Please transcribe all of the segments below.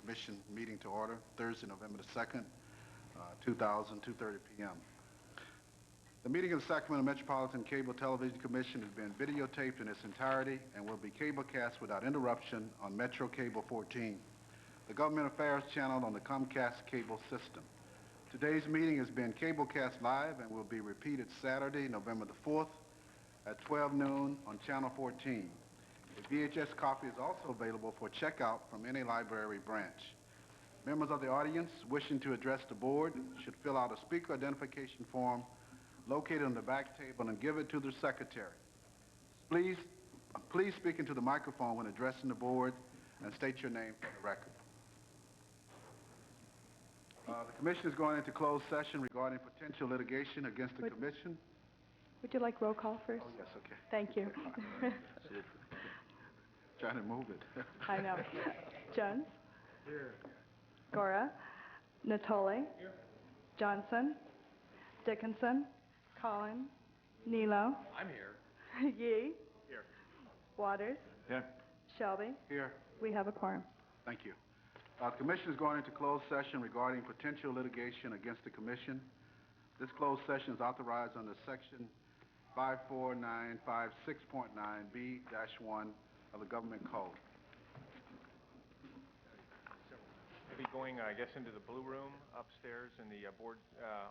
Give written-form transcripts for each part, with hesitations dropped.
Commission meeting to order Thursday, November the 2nd, 2000, 2:30 p.m. The meeting of the Sacramento Metropolitan Cable Television Commission has been videotaped in its entirety and will be cablecast without interruption on Metro Cable 14, the government affairs channel on the Comcast cable system. Today's meeting has been cablecast live and will be repeated Saturday, November the 4th at 12 noon on Channel 14. A VHS copy is also available for checkout from any library branch. Members of the audience wishing to address the board should fill out a speaker identification form located on the back table and give it to the secretary. Please speak into the microphone when addressing the board and state your name for the record. The commission is going into closed session regarding potential litigation against the commission. Would you like roll call first? Oh, yes, okay. Thank you. Trying to move it. I know. Jones? Here. Gora? Natoli? Here. Johnson? Dickinson? Collins? Nilo? I'm here. Yee? Here. Waters? Here. Shelby? Here. We have a quorum. Thank you. The commission is going into closed session regarding potential litigation against the commission. This closed session is authorized under Section 54956.9B-1 of the Government Code. We'll be going, I guess, into the blue room upstairs in the board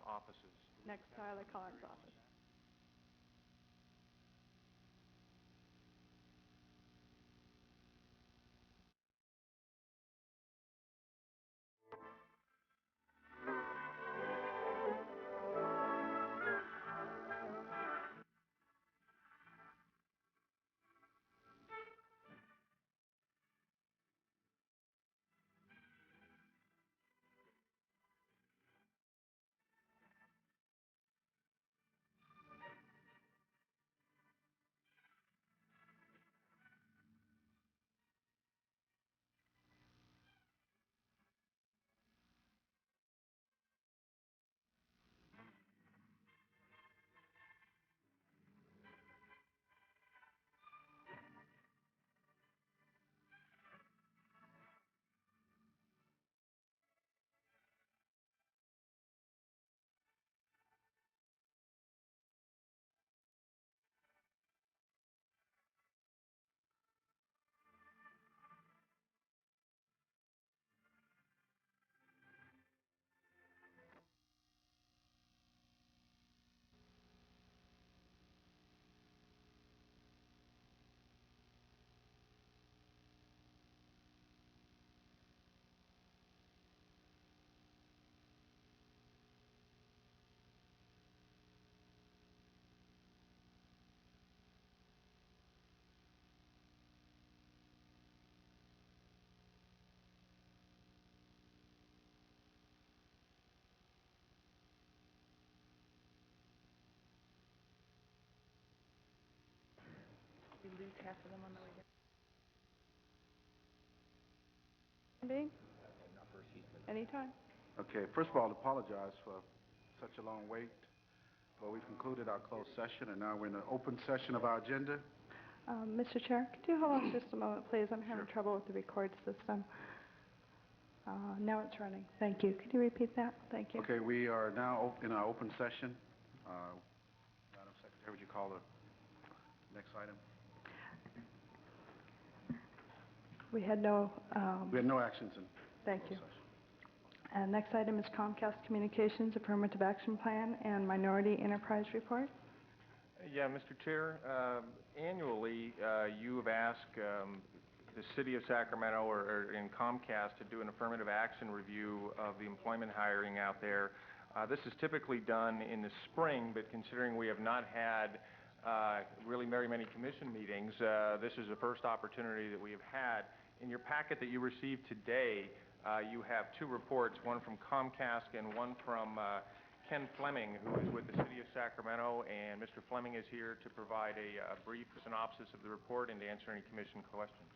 offices. Next to Tyler Collins' office. We lose half of them on the way down. Anytime. Okay, first of all, I apologize for such a long wait, but we've concluded our closed session, and now we're in an open session of our agenda. Mr. Chair, could you hold on just a moment, please? I'm having trouble with the record system. Now it's running. Thank you. Could you repeat that? Thank you. Okay, we are now in our open session. Madam Secretary, would you call the next item? We had no... We had no actions in Thank you. session. Next item is Comcast Communications Affirmative Action Plan and Minority Enterprise Report. Yeah, Mr. Chair, annually you have asked the City of Sacramento or in Comcast to do an affirmative action review of the employment hiring out there. This is typically done in the spring, but considering we have not had really very many commission meetings, this is the first opportunity that we have had. In your packet that you received today, you have two reports, one from Comcast and one from Ken Fleming, who is with the City of Sacramento, and Mr. Fleming is here to provide a brief synopsis of the report and to answer any commission questions.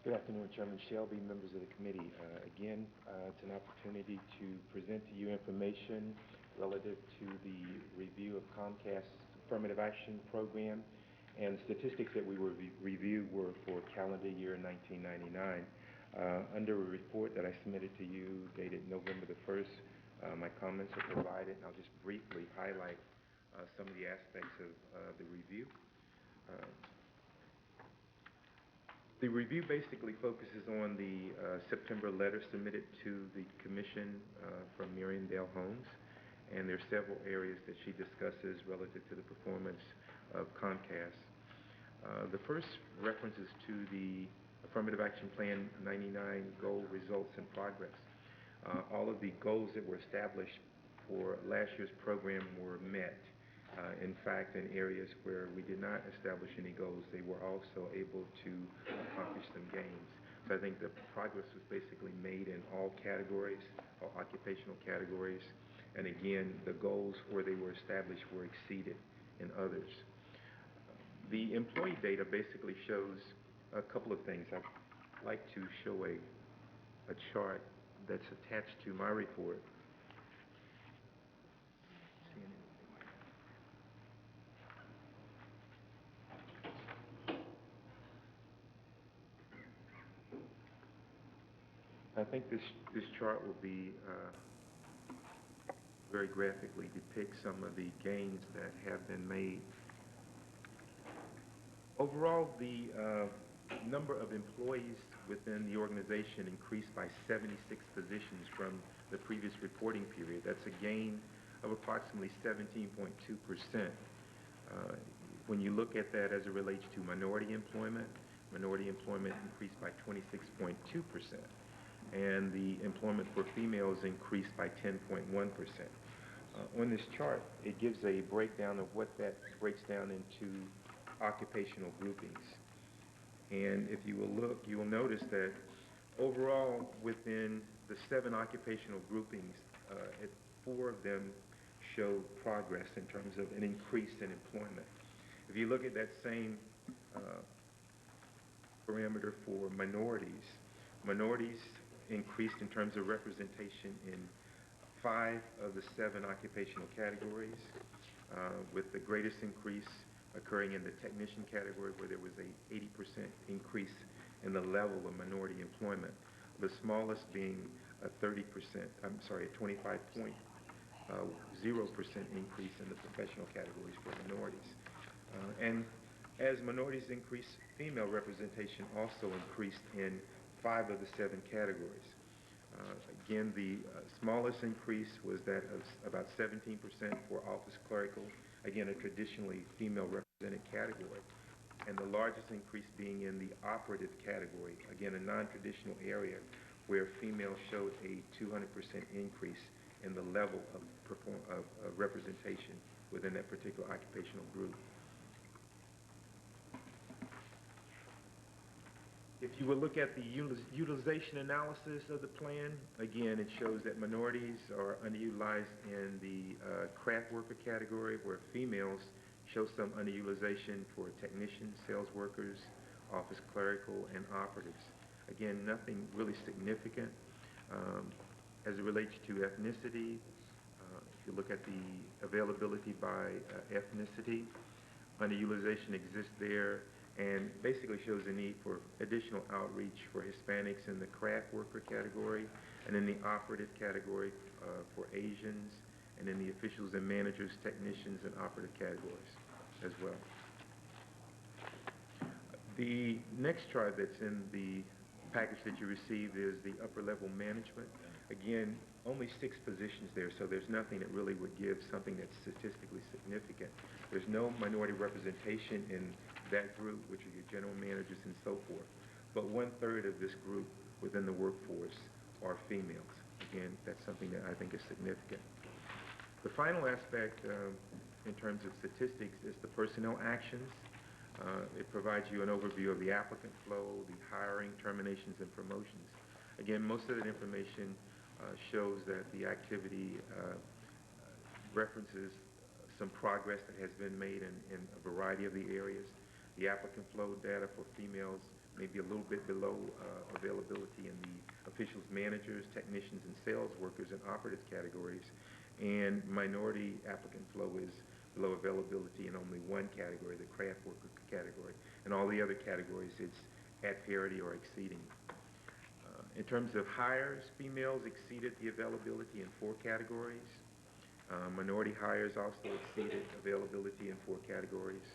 Good afternoon, Chairman Shelby, members of the committee. Again, it's an opportunity to present to you information relative to the review of Comcast's affirmative action program And the statistics that we reviewed were for calendar year 1999. Under a report that I submitted to you dated November the 1st, my comments are provided, and I'll just briefly highlight some of the aspects of the review. The review basically focuses on the September letter submitted to the Commission from Miriam Dale Holmes, and there are several areas that she discusses relative to the performance of Comcast. The first references to the Affirmative Action Plan 99 goal results and progress. All of the goals that were established for last year's program were met. In fact, in areas where we did not establish any goals, they were also able to accomplish some gains. So I think the progress was basically made in all categories, all occupational categories, and again, the goals where they were established were exceeded in others. The employee data basically shows a couple of things. I'd like to show a chart that's attached to my report. I think this chart will be very graphically depict some of the gains that have been made. Overall, the number of employees within the organization increased by 76 positions from the previous reporting period. That's a gain of approximately 17.2%. When you look at that as it relates to minority employment increased by 26.2%. And the employment for females increased by 10.1%. On this chart, it gives a breakdown of what that breaks down into occupational groupings. And if you will look, you will notice that overall within the 7 occupational groupings, 4 of them show progress in terms of an increase in employment. If you look at that same parameter for minorities increased in terms of representation in 5 of the 7 occupational categories, with the greatest increase occurring in the technician category, where there was a 80% increase in the level of minority employment, the smallest being a 25.0% increase in the professional categories for minorities. And as minorities increased, female representation also increased in 5 of the 7 categories. Again, the smallest increase was that of about 17% for office clerical, again, a traditionally female represented category. And the largest increase being in the operative category, again, a non-traditional area where females showed a 200% increase in the level of representation within that particular occupational group. If you will look at the utilization analysis of the plan, again, it shows that minorities are underutilized in the craft worker category, where females show some underutilization for technicians, sales workers, office clerical, and operatives. Again, nothing really significant. As it relates to ethnicity, if you look at the availability by ethnicity, underutilization exists there, and basically shows a need for additional outreach for Hispanics in the craft worker category, and in the operative category for Asians, and in the officials and managers, technicians, and operative categories as well. The next chart that's in the package that you received is the upper level management. Again, only 6 positions there, so there's nothing that really would give something that's statistically significant. There's no minority representation in that group, which are your general managers and so forth. But 1/3 of this group within the workforce are females. Again, that's something that I think is significant. The final aspect in terms of statistics is the personnel actions. It provides you an overview of the applicant flow, the hiring, terminations, and promotions. Again, most of that information shows that the activity references some progress that has been made in a variety of the areas. The applicant flow data for females may be a little bit below availability in the officials, managers, technicians, and sales workers and operative categories. And minority applicant flow is below availability in only one category, the craft worker category. In all the other categories, it's at parity or exceeding. In terms of hires, females exceeded the availability in 4 categories. Minority hires also exceeded availability in 4 categories.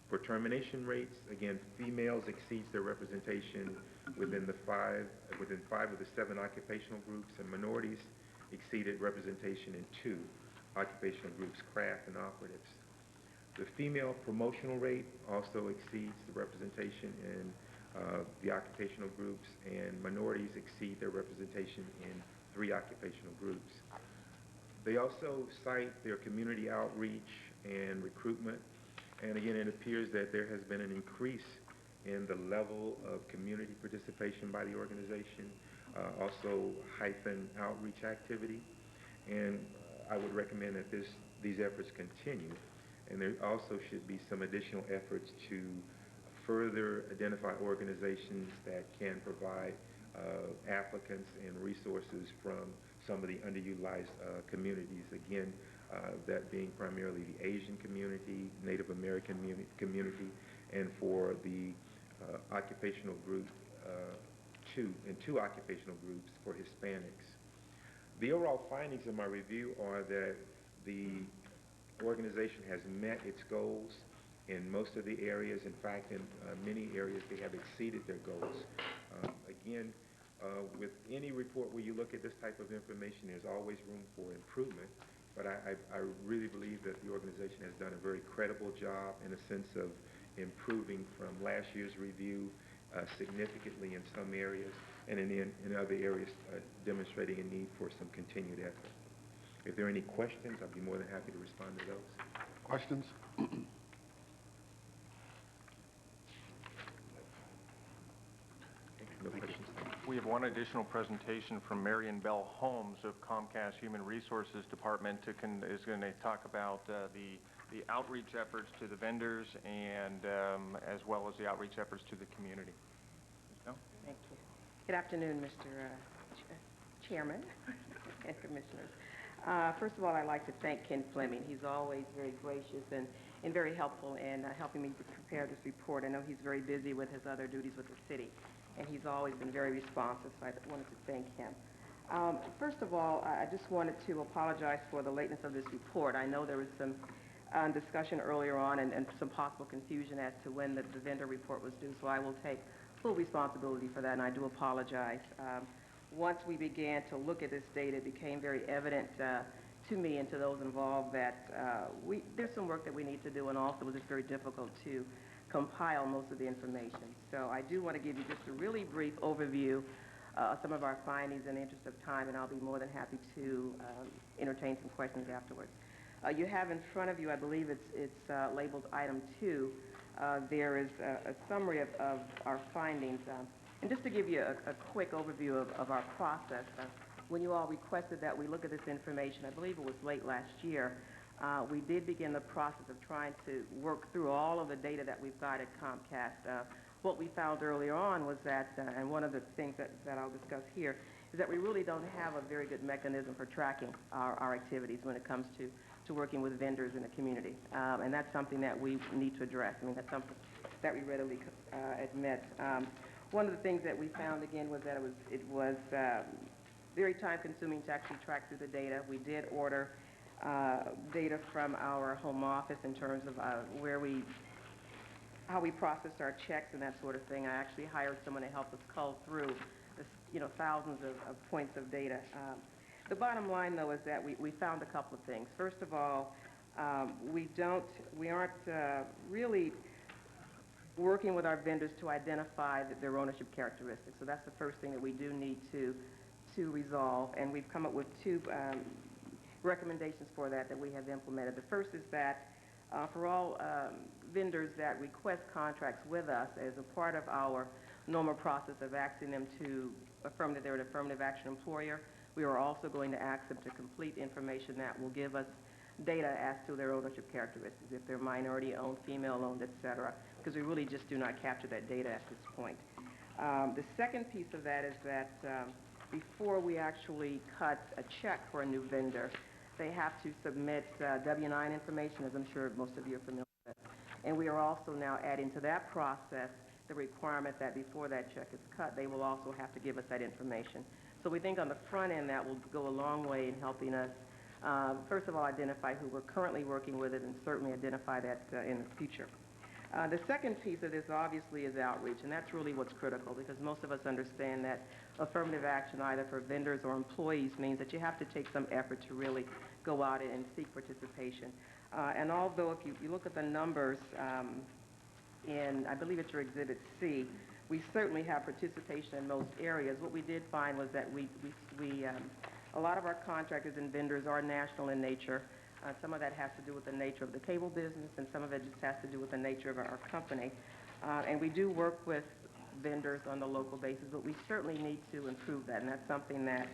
For termination rates, again, females exceeds their representation within 5 of the 7 occupational groups, and minorities exceeded representation in 2 occupational groups, craft and operatives. The female promotional rate also exceeds the representation in the occupational groups, and minorities exceed their representation in 3 occupational groups. They also cite their community outreach and recruitment, and again, it appears that there has been an increase in the level of community participation by the organization, also hyphen outreach activity, and I would recommend that these efforts continue, and there also should be some additional efforts to further identify organizations that can provide applicants and resources from some of the underutilized communities. Again, that being primarily the Asian community, Native American community, and for the occupational group, 2 occupational groups for Hispanics. The overall findings of my review are that the organization has met its goals in most of the areas. In fact, in many areas, they have exceeded their goals. Again, with any report where you look at this type of information, there's always room for improvement, but I really believe that the organization has done a very credible job in a sense of improving from last year's review significantly in some areas, and in other areas demonstrating a need for some continued effort. If there are any questions, I'd be more than happy to respond to those. Questions? No questions. We have one additional presentation from Marion Bell Holmes of Comcast Human Resources Department is going to talk about the outreach efforts to the vendors and as well as the outreach efforts to the community. Ms. Bell? Thank you. Good afternoon, Mr. Chairman and Commissioners. First of all, I'd like to thank Ken Fleming. He's always very gracious and very helpful in helping me prepare this report. I know he's very busy with his other duties with the city, and he's always been very responsive, so I wanted to thank him. First of all, I just wanted to apologize for the lateness of this report. I know there was some discussion earlier on and some possible confusion as to when the vendor report was due, so I will take full responsibility for that, and I do apologize. Once we began to look at this data, it became very evident to me and to those involved that there's some work that we need to do, and also it was just very difficult to compile most of the information. So I do want to give you just a really brief overview of some of our findings in the interest of time, and I'll be more than happy to entertain some questions afterwards. You have in front of you, I believe it's labeled item 2. There is a summary of our findings. And just to give you a quick overview of our process, when you all requested that we look at this information, I believe it was late last year, we did begin the process of trying to work through all of the data that we've got at Comcast. What we found earlier on was that, and one of the things that I'll discuss here, is that we really don't have a very good mechanism for tracking our activities when it comes to working with vendors in the community. And that's something that we need to address. I mean, that's something that we readily admit. One of the things that we found, again, was that it was very time-consuming to actually track through the data. We did order data from our home office in terms of how we processed our checks and that sort of thing. I actually hired someone to help us cull through thousands of points of data. The bottom line, though, is that we found a couple of things. First of all, we aren't really working with our vendors to identify their ownership characteristics. So that's the first thing that we do need to resolve, and we've come up with 2 recommendations for that we have implemented. The first is that for all vendors that request contracts with us, as a part of our normal process of asking them to affirm that they're an affirmative action employer, we are also going to ask them to complete information that will give us data as to their ownership characteristics, if they're minority-owned, female-owned, etc., because we really just do not capture that data at this point. The second piece of that is that before we actually cut a check for a new vendor, They have to submit W-9 information, as I'm sure most of you are familiar with. And we are also now adding to that process the requirement that before that check is cut, they will also have to give us that information. So we think on the front end that will go a long way in helping us, first of all, identify who we're currently working with it, and certainly identify that in the future. The second piece of this, obviously, is outreach, and that's really what's critical, because most of us understand that affirmative action, either for vendors or employees, means that you have to take some effort to really go out and seek participation. And although if you look at the numbers in, I believe it's your Exhibit C, we certainly have participation in most areas. What we did find was that a lot of our contractors and vendors are national in nature. Some of that has to do with the nature of the cable business, and some of it just has to do with the nature of our company. And we do work with vendors on the local basis, but we certainly need to improve that, and that's something that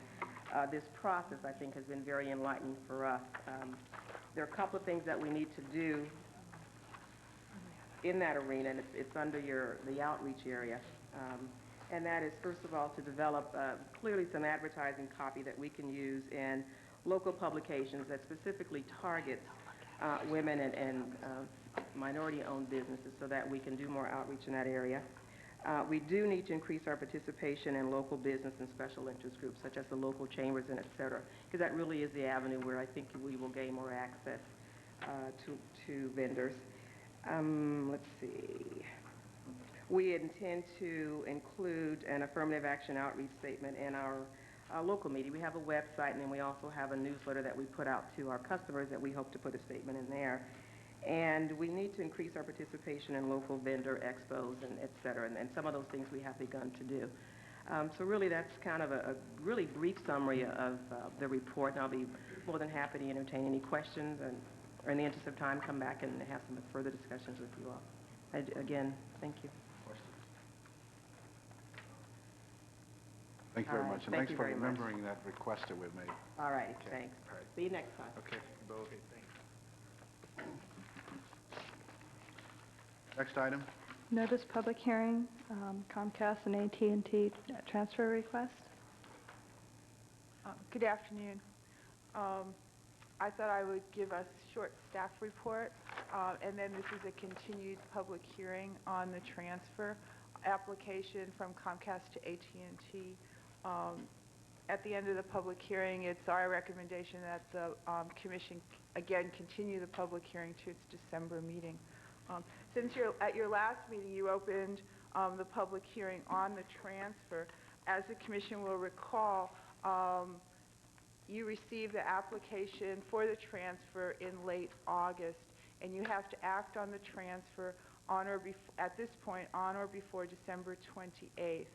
this process, I think, has been very enlightening for us. There are a couple of things that we need to do in that arena, and it's under the outreach area. And that is, first of all, to develop clearly some advertising copy that we can use in local publications that specifically targets women and minority-owned businesses, so that we can do more outreach in that area. We do need to increase our participation in local business and special interest groups, such as the local chambers and et cetera, because that really is the avenue where I think we will gain more access to vendors. Let's see. We intend to include an affirmative action outreach statement in our local media. We have a website, and then we also have a newsletter that we put out to our customers that we hope to put a statement in there. And we need to increase our participation in local vendor expos and et cetera, and some of those things we have begun to do. So really that's kind of a really brief summary of the report, and I'll be more than happy to entertain any questions, and or in the interest of time, come back and have some further discussions with you all. Again, thank you. Thank you very All right. much, and Thank thanks you for very much. remembering that request that we've made. All right, Okay. thanks. All right. See you next time. Okay, thanks. Next item. Notice public hearing, Comcast and AT&T transfer request. Good afternoon. I thought I would give a short staff report, and then this is a continued public hearing on the transfer application from Comcast to AT&T. At the end of the public hearing, it's our recommendation that the Commission, again, continue the public hearing to its December meeting. Since at your last meeting, you opened the public hearing on the transfer, as the Commission will recall, you received the application for the transfer in late August, and you have to act on the transfer at this point on or before December 28th.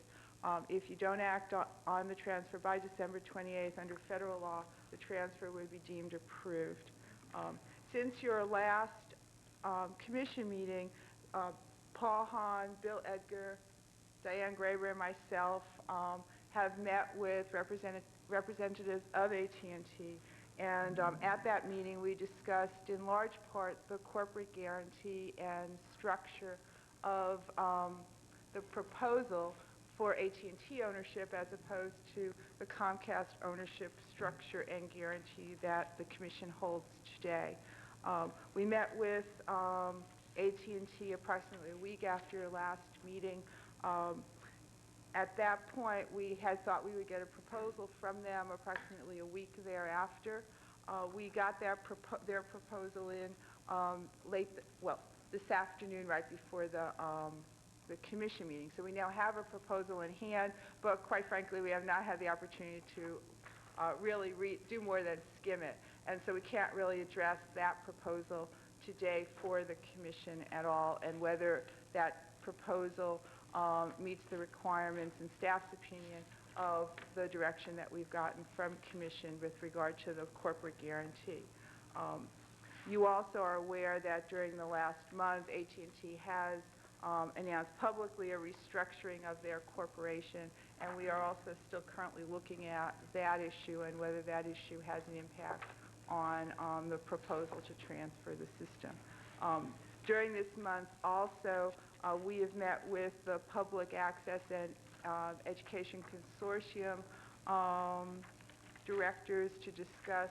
If you don't act on the transfer by December 28th under federal law, the transfer would be deemed approved. Since your last Commission meeting, Paul Hahn, Bill Edgar, Diane Graber, and myself have met with representatives of AT&T, and at that meeting we discussed in large part the corporate guarantee and structure of the proposal for AT&T ownership as opposed to the Comcast ownership structure and guarantee that the Commission holds today. We met with AT&T approximately a week after your last meeting. At that point, we had thought we would get a proposal from them approximately a week thereafter. We got their proposal in this afternoon, right before the Commission meeting. So we now have a proposal in hand, but quite frankly, we have not had the opportunity to really do more than skim it. And so we can't really address that proposal today for the Commission at all, and whether that proposal meets the requirements in staff's opinion of the direction that we've gotten from Commission with regard to the corporate guarantee. You also are aware that during the last month, AT&T has announced publicly a restructuring of their corporation, and we are also still currently looking at that issue and whether that issue has an impact on the proposal to transfer the system. During this month also, we have met with the Public Access and Education Consortium directors to discuss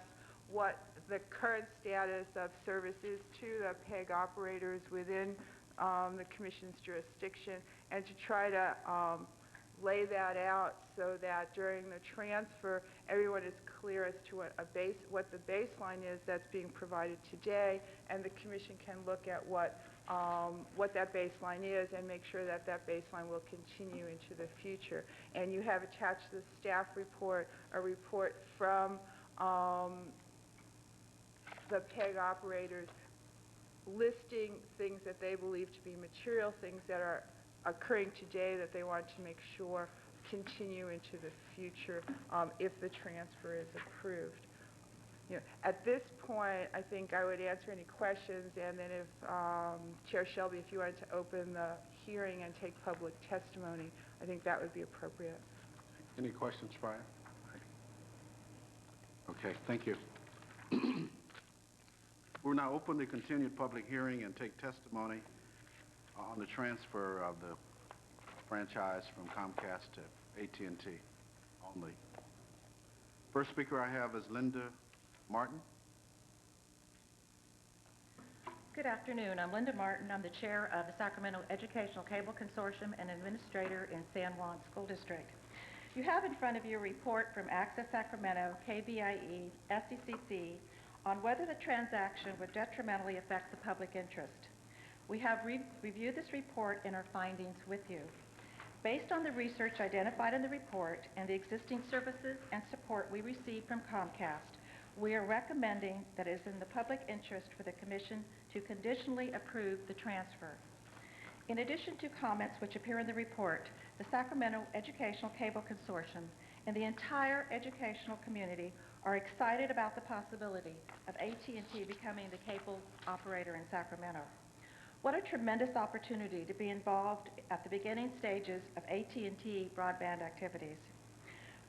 what the current status of services to the PEG operators within the Commission's jurisdiction, and to try to lay that out so that during the transfer, everyone is clear as to what the baseline is that's being provided today, and the Commission can look at what that baseline is and make sure that that baseline will continue into the future. And you have attached to the staff report a report from the PEG operators listing things that they believe to be material things that are occurring today that they want to make sure continue into the future if the transfer is approved. You know, at this point, I think I would answer any questions, and then if Chair Shelby, if you wanted to open the hearing and take public testimony, I think that would be appropriate. Any questions, Brian? Okay, thank you. We'll now open the continued public hearing and take testimony on the transfer of the franchise from Comcast to AT&T only. First speaker I have is Linda Martin. Good afternoon. I'm Linda Martin. I'm the chair of the Sacramento Educational Cable Consortium and administrator in San Juan School District. You have in front of you a report from Access Sacramento, KBIE, SCCC, on whether the transaction would detrimentally affect the public interest. We have reviewed this report and our findings with you. Based on the research identified in the report and the existing services and support we received from Comcast, we are recommending that it is in the public interest for the Commission to conditionally approve the transfer. In addition to comments which appear in the report, the Sacramento Educational Cable Consortium and the entire educational community are excited about the possibility of AT&T becoming the cable operator in Sacramento. What a tremendous opportunity to be involved at the beginning stages of AT&T broadband activities.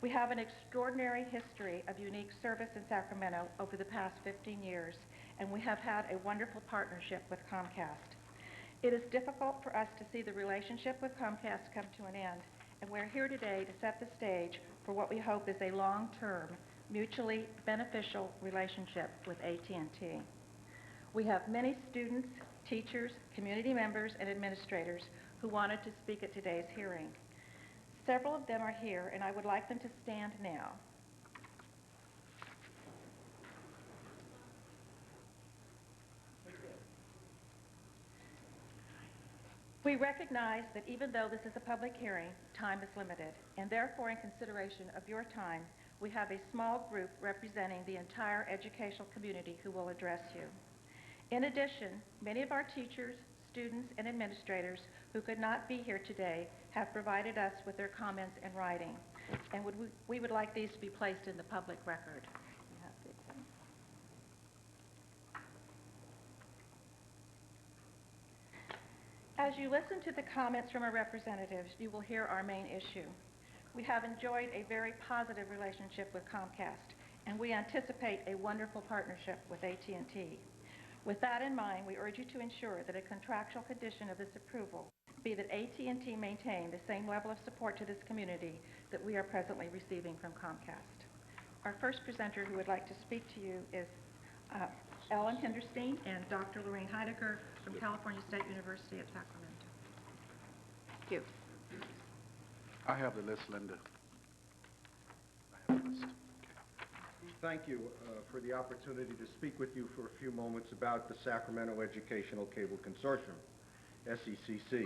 We have an extraordinary history of unique service in Sacramento over the past 15 years, and we have had a wonderful partnership with Comcast. It is difficult for us to see the relationship with Comcast come to an end, and we're here today to set the stage for what we hope is a long-term, mutually beneficial relationship with AT&T. We have many students, teachers, community members, and administrators who wanted to speak at today's hearing. Several of them are here, and I would like them to stand now. We recognize that even though this is a public hearing, time is limited, and therefore in consideration of your time, we have a small group representing the entire educational community who will address you. In addition, many of our teachers, students, and administrators who could not be here today have provided us with their comments in writing, and we would like these to be placed in the public record. As you listen to the comments from our representatives, you will hear our main issue. We have enjoyed a very positive relationship with Comcast, and we anticipate a wonderful partnership with AT&T. With that in mind, we urge you to ensure that a contractual condition of this approval be that AT&T maintain the same level of support to this community that we are presently receiving from Comcast. Our first presenter who would like to speak to you is Ellen Hinderstein and Dr. Lorraine Heidegger from California State University at Sacramento. Thank you. I have the list, Linda. I have the list. Thank you for the opportunity to speak with you for a few moments about the Sacramento Educational Cable Consortium, SCCC.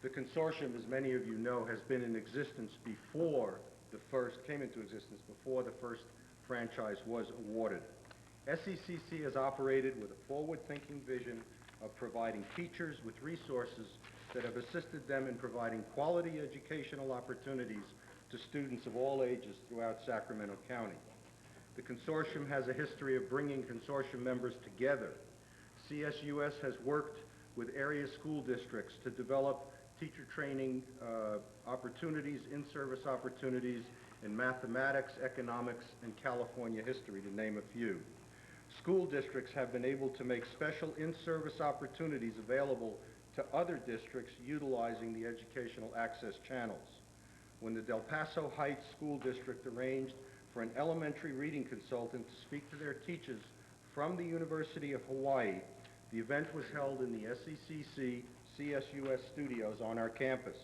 The consortium, as many of you know, has been in existence before came into existence before the first franchise was awarded. SCCC has operated with a forward-thinking vision of providing teachers with resources that have assisted them in providing quality educational opportunities to students of all ages throughout Sacramento County. The consortium has a history of bringing consortium members together. CSUS has worked with area school districts to develop teacher training opportunities, in-service opportunities in mathematics, economics, and California history, to name a few. School districts have been able to make special in-service opportunities available to other districts utilizing the educational access channels. When the Del Paso Heights School District arranged for an elementary reading consultant to speak to their teachers from the University of Hawaii. The event was held in the SCCC CSUS studios on our campus.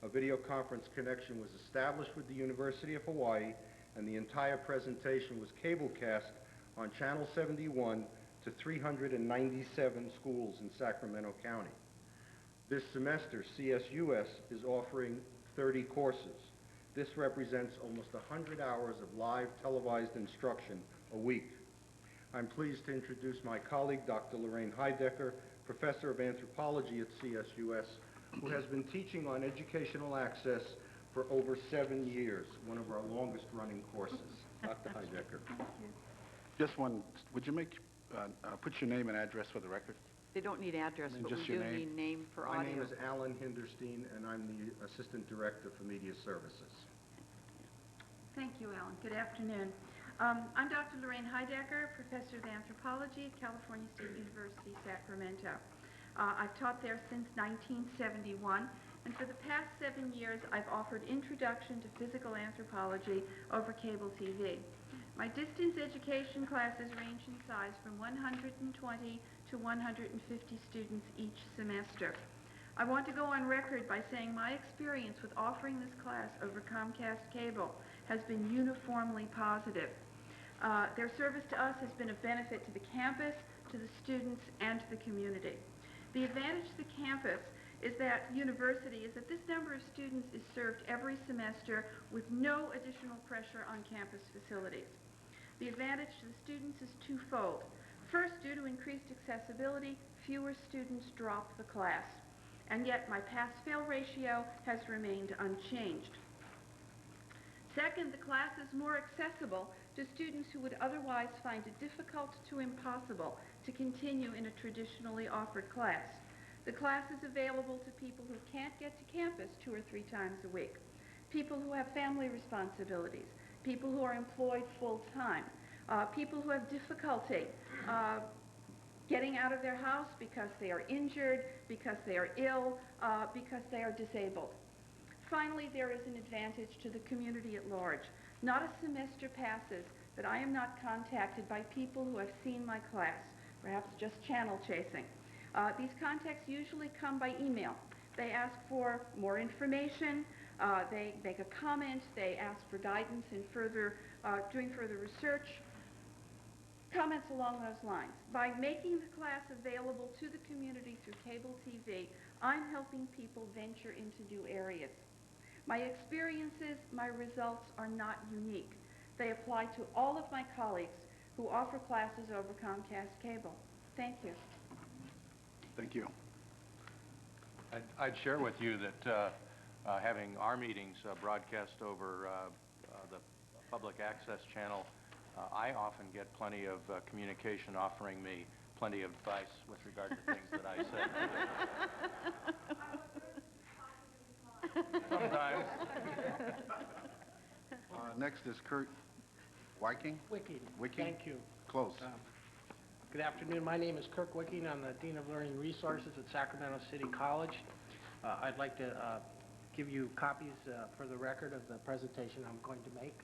A video conference connection was established with the University of Hawaii, and the entire presentation was cablecast on Channel 71 to 397 schools in Sacramento County. This semester, CSUS is offering 30 courses. This represents almost 100 hours of live televised instruction a week. I'm pleased to introduce my colleague, Dr. Lorraine Heidecker, Professor of Anthropology at CSUS, who has been teaching on educational access for over 7 years, one of our longest running courses. Dr. Heidecker. Just one, would you put your name and address for the record? They don't need address, And but we just do your name. need name for audio. My name is Alan Hinderstein, and I'm the Assistant Director for Media Services. Thank you, Alan. Good afternoon. I'm Dr. Lorraine Heidecker, Professor of Anthropology at California State University, Sacramento. I've taught there since 1971, and for the past 7 years, I've offered Introduction to Physical Anthropology over cable TV. My distance education classes range in size from 120 to 150 students each semester. I want to go on record by saying my experience with offering this class over Comcast Cable has been uniformly positive. Their service to us has been a benefit to the campus, to the students, and to the community. The advantage to the campus is that this number of students is served every semester with no additional pressure on campus facilities. The advantage to the students is twofold. First, due to increased accessibility, fewer students drop the class, and yet my pass-fail ratio has remained unchanged. Second, the class is more accessible to students who would otherwise find it difficult to impossible to continue in a traditionally offered class. The class is available to people who can't get to campus 2 or 3 times a week, people who have family responsibilities, people who are employed full-time, people who have difficulty getting out of their house because they are injured, because they are ill, because they are disabled. Finally, there is an advantage to the community at large. Not a semester passes that I am not contacted by people who have seen my class, perhaps just channel chasing. These contacts usually come by email. They ask for more information, they make a comment, they ask for guidance in doing further research, comments along those lines. By making the class available to the community through cable TV, I'm helping people venture into new areas. My experiences, my results are not unique. They apply to all of my colleagues who offer classes over Comcast Cable. Thank you. Thank you. I'd share with you that having our meetings broadcast over the public access channel, I often get plenty of communication offering me plenty of advice with regard to things that I say. Sometimes. Next is Kurt Wicking. Wicking. Wicking? Thank you. Close. Good afternoon. My name is Kirk Wicking. I'm the Dean of Learning Resources at Sacramento City College. I'd like to give you copies for the record of the presentation I'm going to make.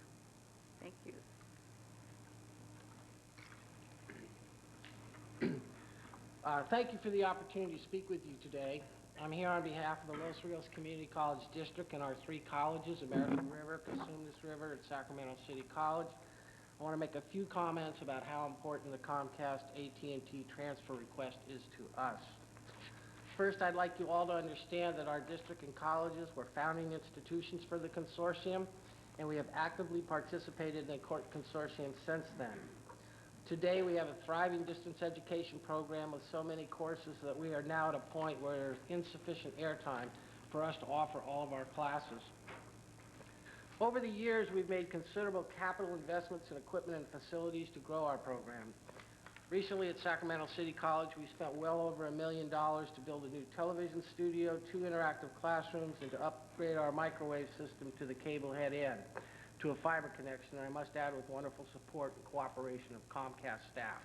Thank you. Thank you for the opportunity to speak with you today. I'm here on behalf of the Los Rios Community College District and our 3 colleges, American River, Cosumnes River, and Sacramento City College. I want to make a few comments about how important the Comcast AT&T transfer request is to us. First, I'd like you all to understand that our district and colleges were founding institutions for the consortium, and we have actively participated in the consortium since then. Today, we have a thriving distance education program with so many courses that we are now at a point where there's insufficient airtime for us to offer all of our classes. Over the years, we've made considerable capital investments in equipment and facilities to grow our program. Recently at Sacramento City College, we spent well over $1 million to build a new television studio, 2 interactive classrooms, and to upgrade our microwave system to the cable head end to a fiber connection, and I must add with wonderful support and cooperation of Comcast staff.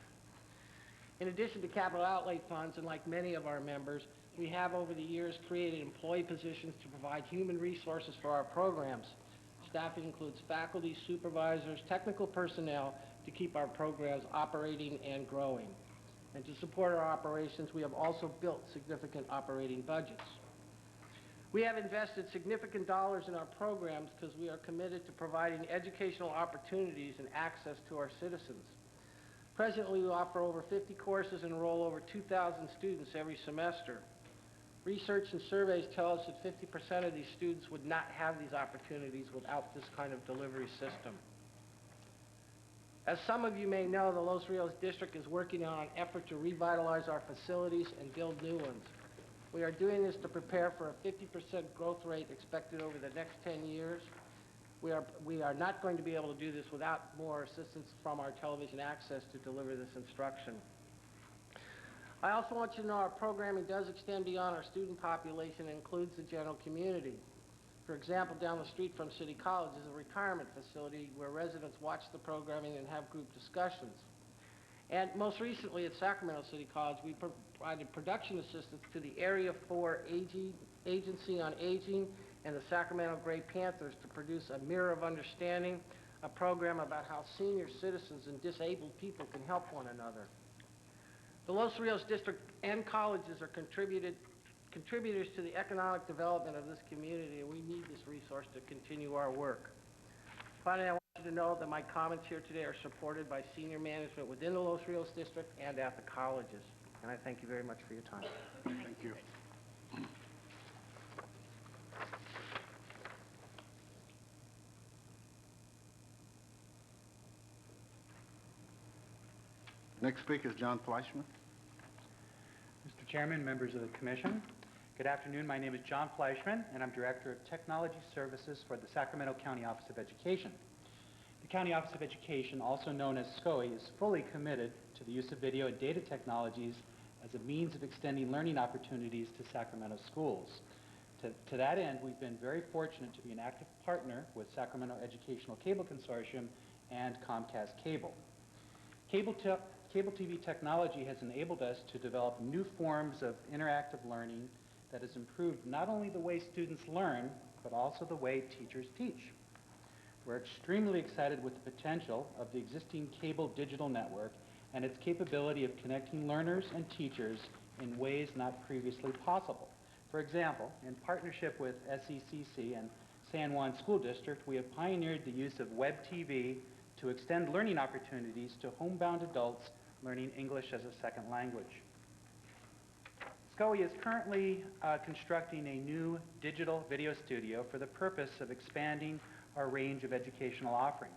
In addition to capital outlay funds, and like many of our members, we have over the years created employee positions to provide human resources for our programs. Staffing includes faculty, supervisors, technical personnel to keep our programs operating and growing. And to support our operations, we have also built significant operating budgets. We have invested significant dollars in our programs because we are committed to providing educational opportunities and access to our citizens. Presently, we offer over 50 courses and enroll over 2,000 students every semester. Research and surveys tell us that 50% of these students would not have these opportunities without this kind of delivery system. As some of you may know, the Los Rios District is working on an effort to revitalize our facilities and build new ones. We are doing this to prepare for a 50% growth rate expected over the next 10 years. We are not going to be able to do this without more assistance from our television access to deliver this instruction. I also want you to know our programming does extend beyond our student population and includes the general community. For example, down the street from City College is a retirement facility where residents watch the programming and have group discussions. And most recently at Sacramento City College, we provided production assistance to the Area 4 Agency on Aging and the Sacramento Gray Panthers to produce a Mirror of Understanding, a program about how senior citizens and disabled people can help one another. The Los Rios District and colleges are contributors to the economic development of this community, and we need this resource to continue our work. Finally, I want you to know that my comments here today are supported by senior management within the Los Rios District and at the colleges. And I thank you very much for your time. Thank you. Next speaker is John Fleischman. Mr. Chairman, members of the Commission, good afternoon. My name is John Fleischman, and I'm Director of Technology Services for the Sacramento County Office of Education. The County Office of Education, also known as SCOE, is fully committed to the use of video and data technologies as a means of extending learning opportunities to Sacramento schools. To that end, we've been very fortunate to be an active partner with Sacramento Educational Cable Consortium and Comcast Cable. Cable TV technology has enabled us to develop new forms of interactive learning that has improved not only the way students learn, but also the way teachers teach. We're extremely excited with the potential of the existing cable digital network and its capability of connecting learners and teachers in ways not previously possible. For example, in partnership with Smctc and San Juan School District, we have pioneered the use of web TV to extend learning opportunities to homebound adults learning English as a second language. SCOE is currently constructing a new digital video studio for the purpose of expanding our range of educational offerings.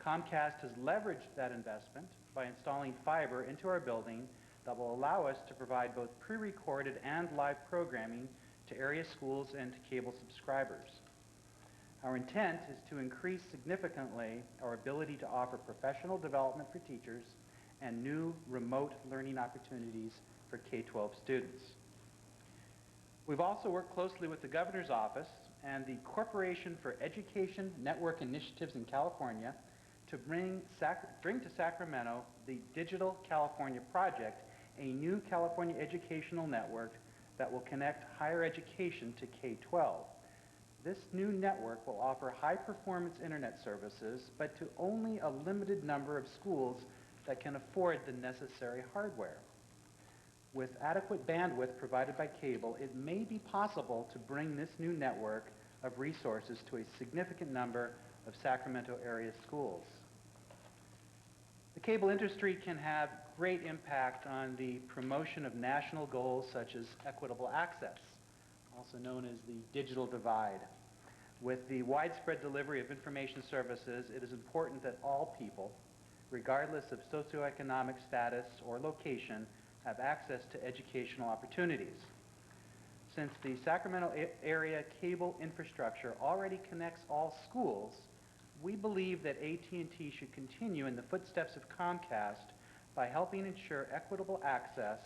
Comcast has leveraged that investment by installing fiber into our building that will allow us to provide both pre-recorded and live programming to area schools and to cable subscribers. Our intent is to increase significantly our ability to offer professional development for teachers and new remote learning opportunities for K-12 students. We've also worked closely with the Governor's Office and the Corporation for Education Network Initiatives in California to bring to Sacramento the Digital California Project, a new California educational network that will connect higher education to K-12. This new network will offer high-performance internet services, but to only a limited number of schools that can afford the necessary hardware. With adequate bandwidth provided by cable, it may be possible to bring this new network of resources to a significant number of Sacramento area schools. The cable industry can have great impact on the promotion of national goals such as equitable access, also known as the digital divide. With the widespread delivery of information services, it is important that all people, regardless of socioeconomic status or location, have access to educational opportunities. Since the Sacramento area cable infrastructure already connects all schools, we believe that AT&T should continue in the footsteps of Comcast by helping ensure equitable access,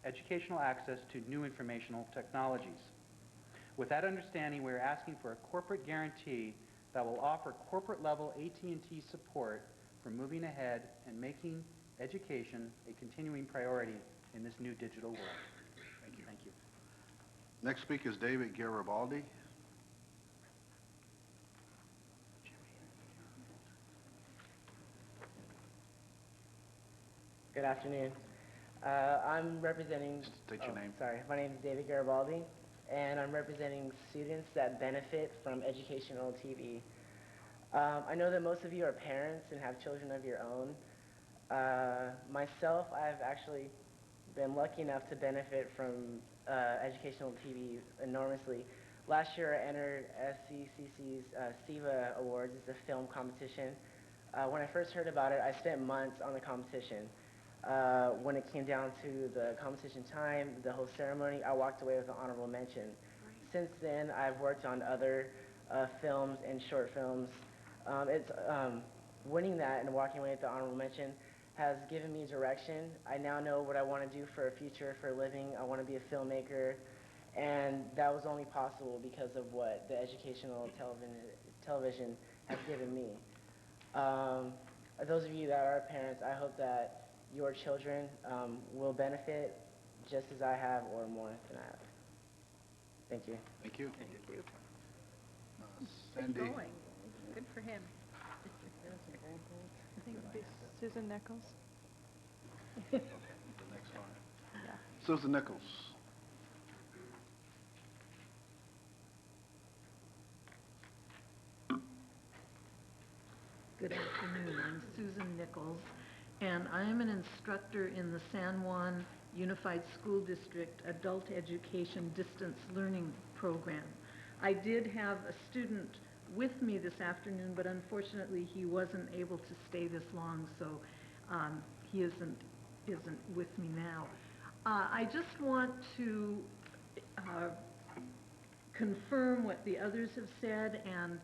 educational access to new informational technologies. With that understanding, we are asking for a corporate guarantee that will offer corporate-level AT&T support for moving ahead and making education a continuing priority in this new digital world. Thank you. Thank you. Next speaker is David Garibaldi. Good afternoon. I'm representing... State your name. Sorry, my name is David Garibaldi, and I'm representing students that benefit from educational TV. I know that most of you are parents and have children of your own. Myself, I've actually been lucky enough to benefit from educational TV enormously. Last year, I entered SCCC's SIVA Awards. It's a film competition. When I first heard about it, I spent months on the competition. When it came down to the competition time, the whole ceremony, I walked away with an honorable mention. Since then, I've worked on other films and short films. Winning that and walking away with the honorable mention has given me direction. I now know what I want to do for a future, for a living. I want to be a filmmaker, and that was only possible because of what the educational television has given me. Those of you that are parents, I hope that your children will benefit just as I have or more than I have. Thank you. Thank you. Thank you. Sandy. Good going. Good for him. I think it would be Susan Nichols. The next one. Yeah. Susan Nichols. Good afternoon. I'm Susan Nichols, and I am an instructor in the San Juan Unified School District Adult Education Distance Learning Program. I did have a student with me this afternoon, but unfortunately he wasn't able to stay this long, so he isn't with me now. I just want to confirm what the others have said and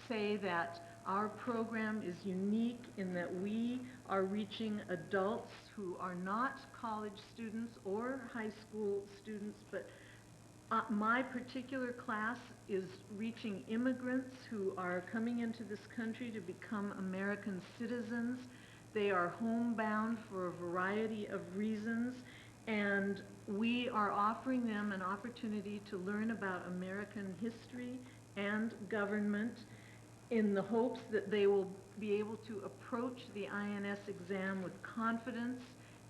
say that our program is unique in that we are reaching adults who are not college students or high school students, but my particular class is reaching immigrants who are coming into this country to become American citizens. They are homebound for a variety of reasons, and we are offering them an opportunity to learn about American history and government in the hopes that they will be able to approach the INS exam with confidence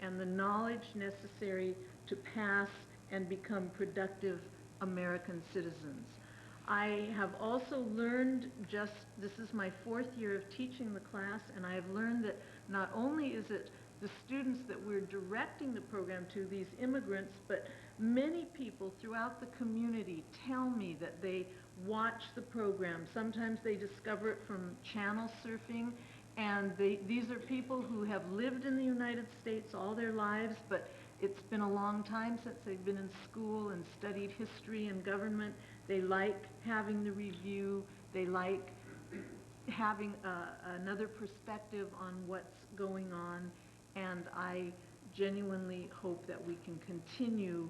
and the knowledge necessary to pass and become productive American citizens. I have also learned this is my 4th year of teaching the class, and I have learned that not only is it the students that we're directing the program to, these immigrants, but many people throughout the community tell me that they watch the program. Sometimes they discover it from channel surfing, and these are people who have lived in the United States all their lives, but it's been a long time since they've been in school and studied history and government. They like having the review. They like having another perspective on what's going on, and I genuinely hope that we can continue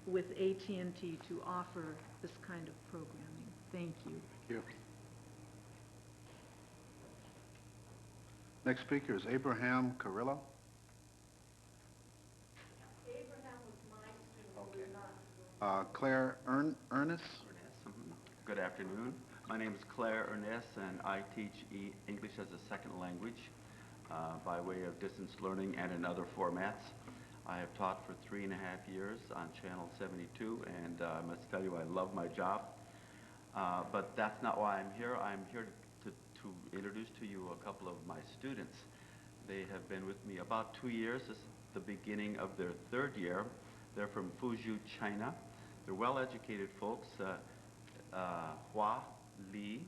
with AT&T to offer this kind of programming. Thank you. Thank you. Next speaker is Abraham Carrillo. Abraham was my student. Okay. Claire Ernest. Good afternoon. My name is Claire Ernest, and I teach English as a second language by way of distance learning and in other formats. I have taught for 3.5 years on Channel 72, and I must tell you I love my job. But that's not why I'm here. I'm here to introduce to you a couple of my students. They have been with me about 2 years. This is the beginning of their 3rd year. They're from Fuzhou, China. They're well-educated folks. Hua Li,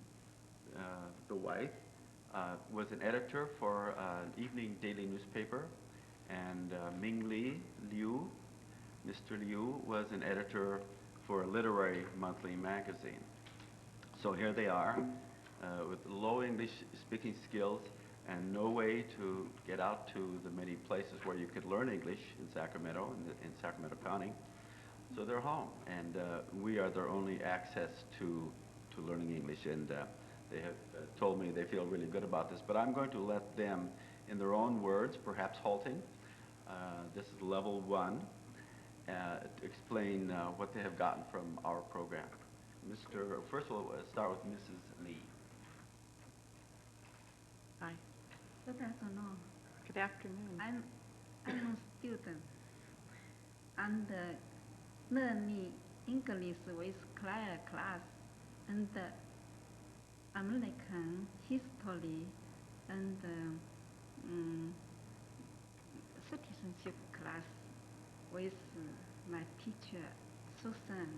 the wife, was an editor for an evening daily newspaper, and Ming Liu, Mr. Liu, was an editor for a literary monthly magazine. So here they are, with low English speaking skills and no way to get out to the many places where you could learn English in Sacramento, in Sacramento County. So they're home, and we are their only access to learning English, and they have told me they feel really good about this. But I'm going to let them, in their own words, perhaps halting, this is level 1, to explain what they have gotten from our program. First of all, start with Mrs. Lee. Hi. Good afternoon. Good afternoon. I'm a student and learning English with Claire class and American history and citizenship class with my teacher Susan.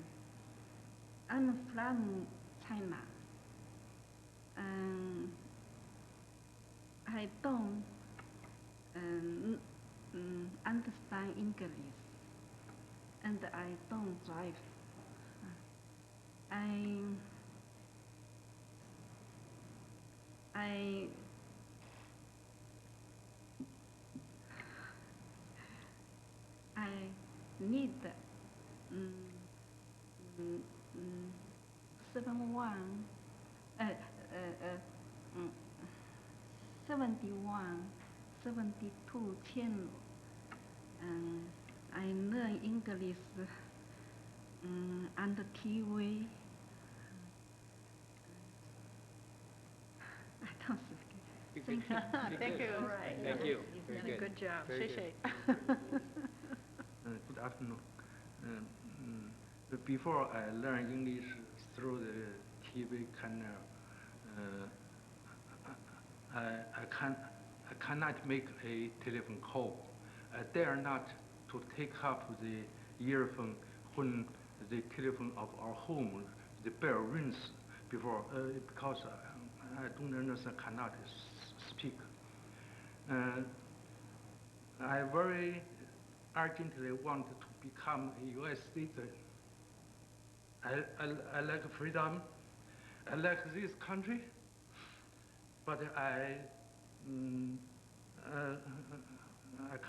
I'm from China. I don't understand English and I don't drive. I need 72 channel. I learn English on the TV. I don't speak. Thank you. Thank you. All right. Thank you. You've Very done a good. good job. Very Shay good. Shay. Good afternoon. Before I learn English through the TV channel, I cannot make a telephone call. I dare not to take up the earphone when the telephone of our home, the bell rings before, because I don't understand, cannot speak. I very urgently want to become a U.S. citizen. I like freedom. I like this country, but I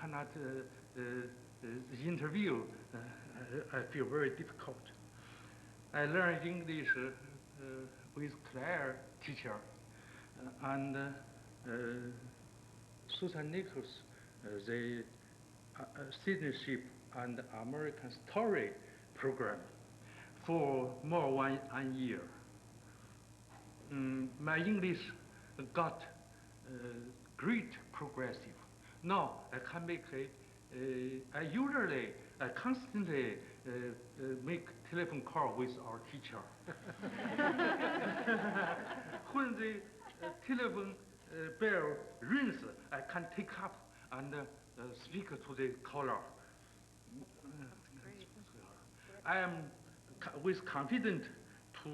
cannot interview. I feel very difficult. I learned English with Claire teacher and Susan Nichols, the citizenship and American Story program for more one year. My English got great progressive. Now I can make I constantly make telephone call with our teacher. When the telephone bell rings, I can take up and speak to the caller. I am with confident to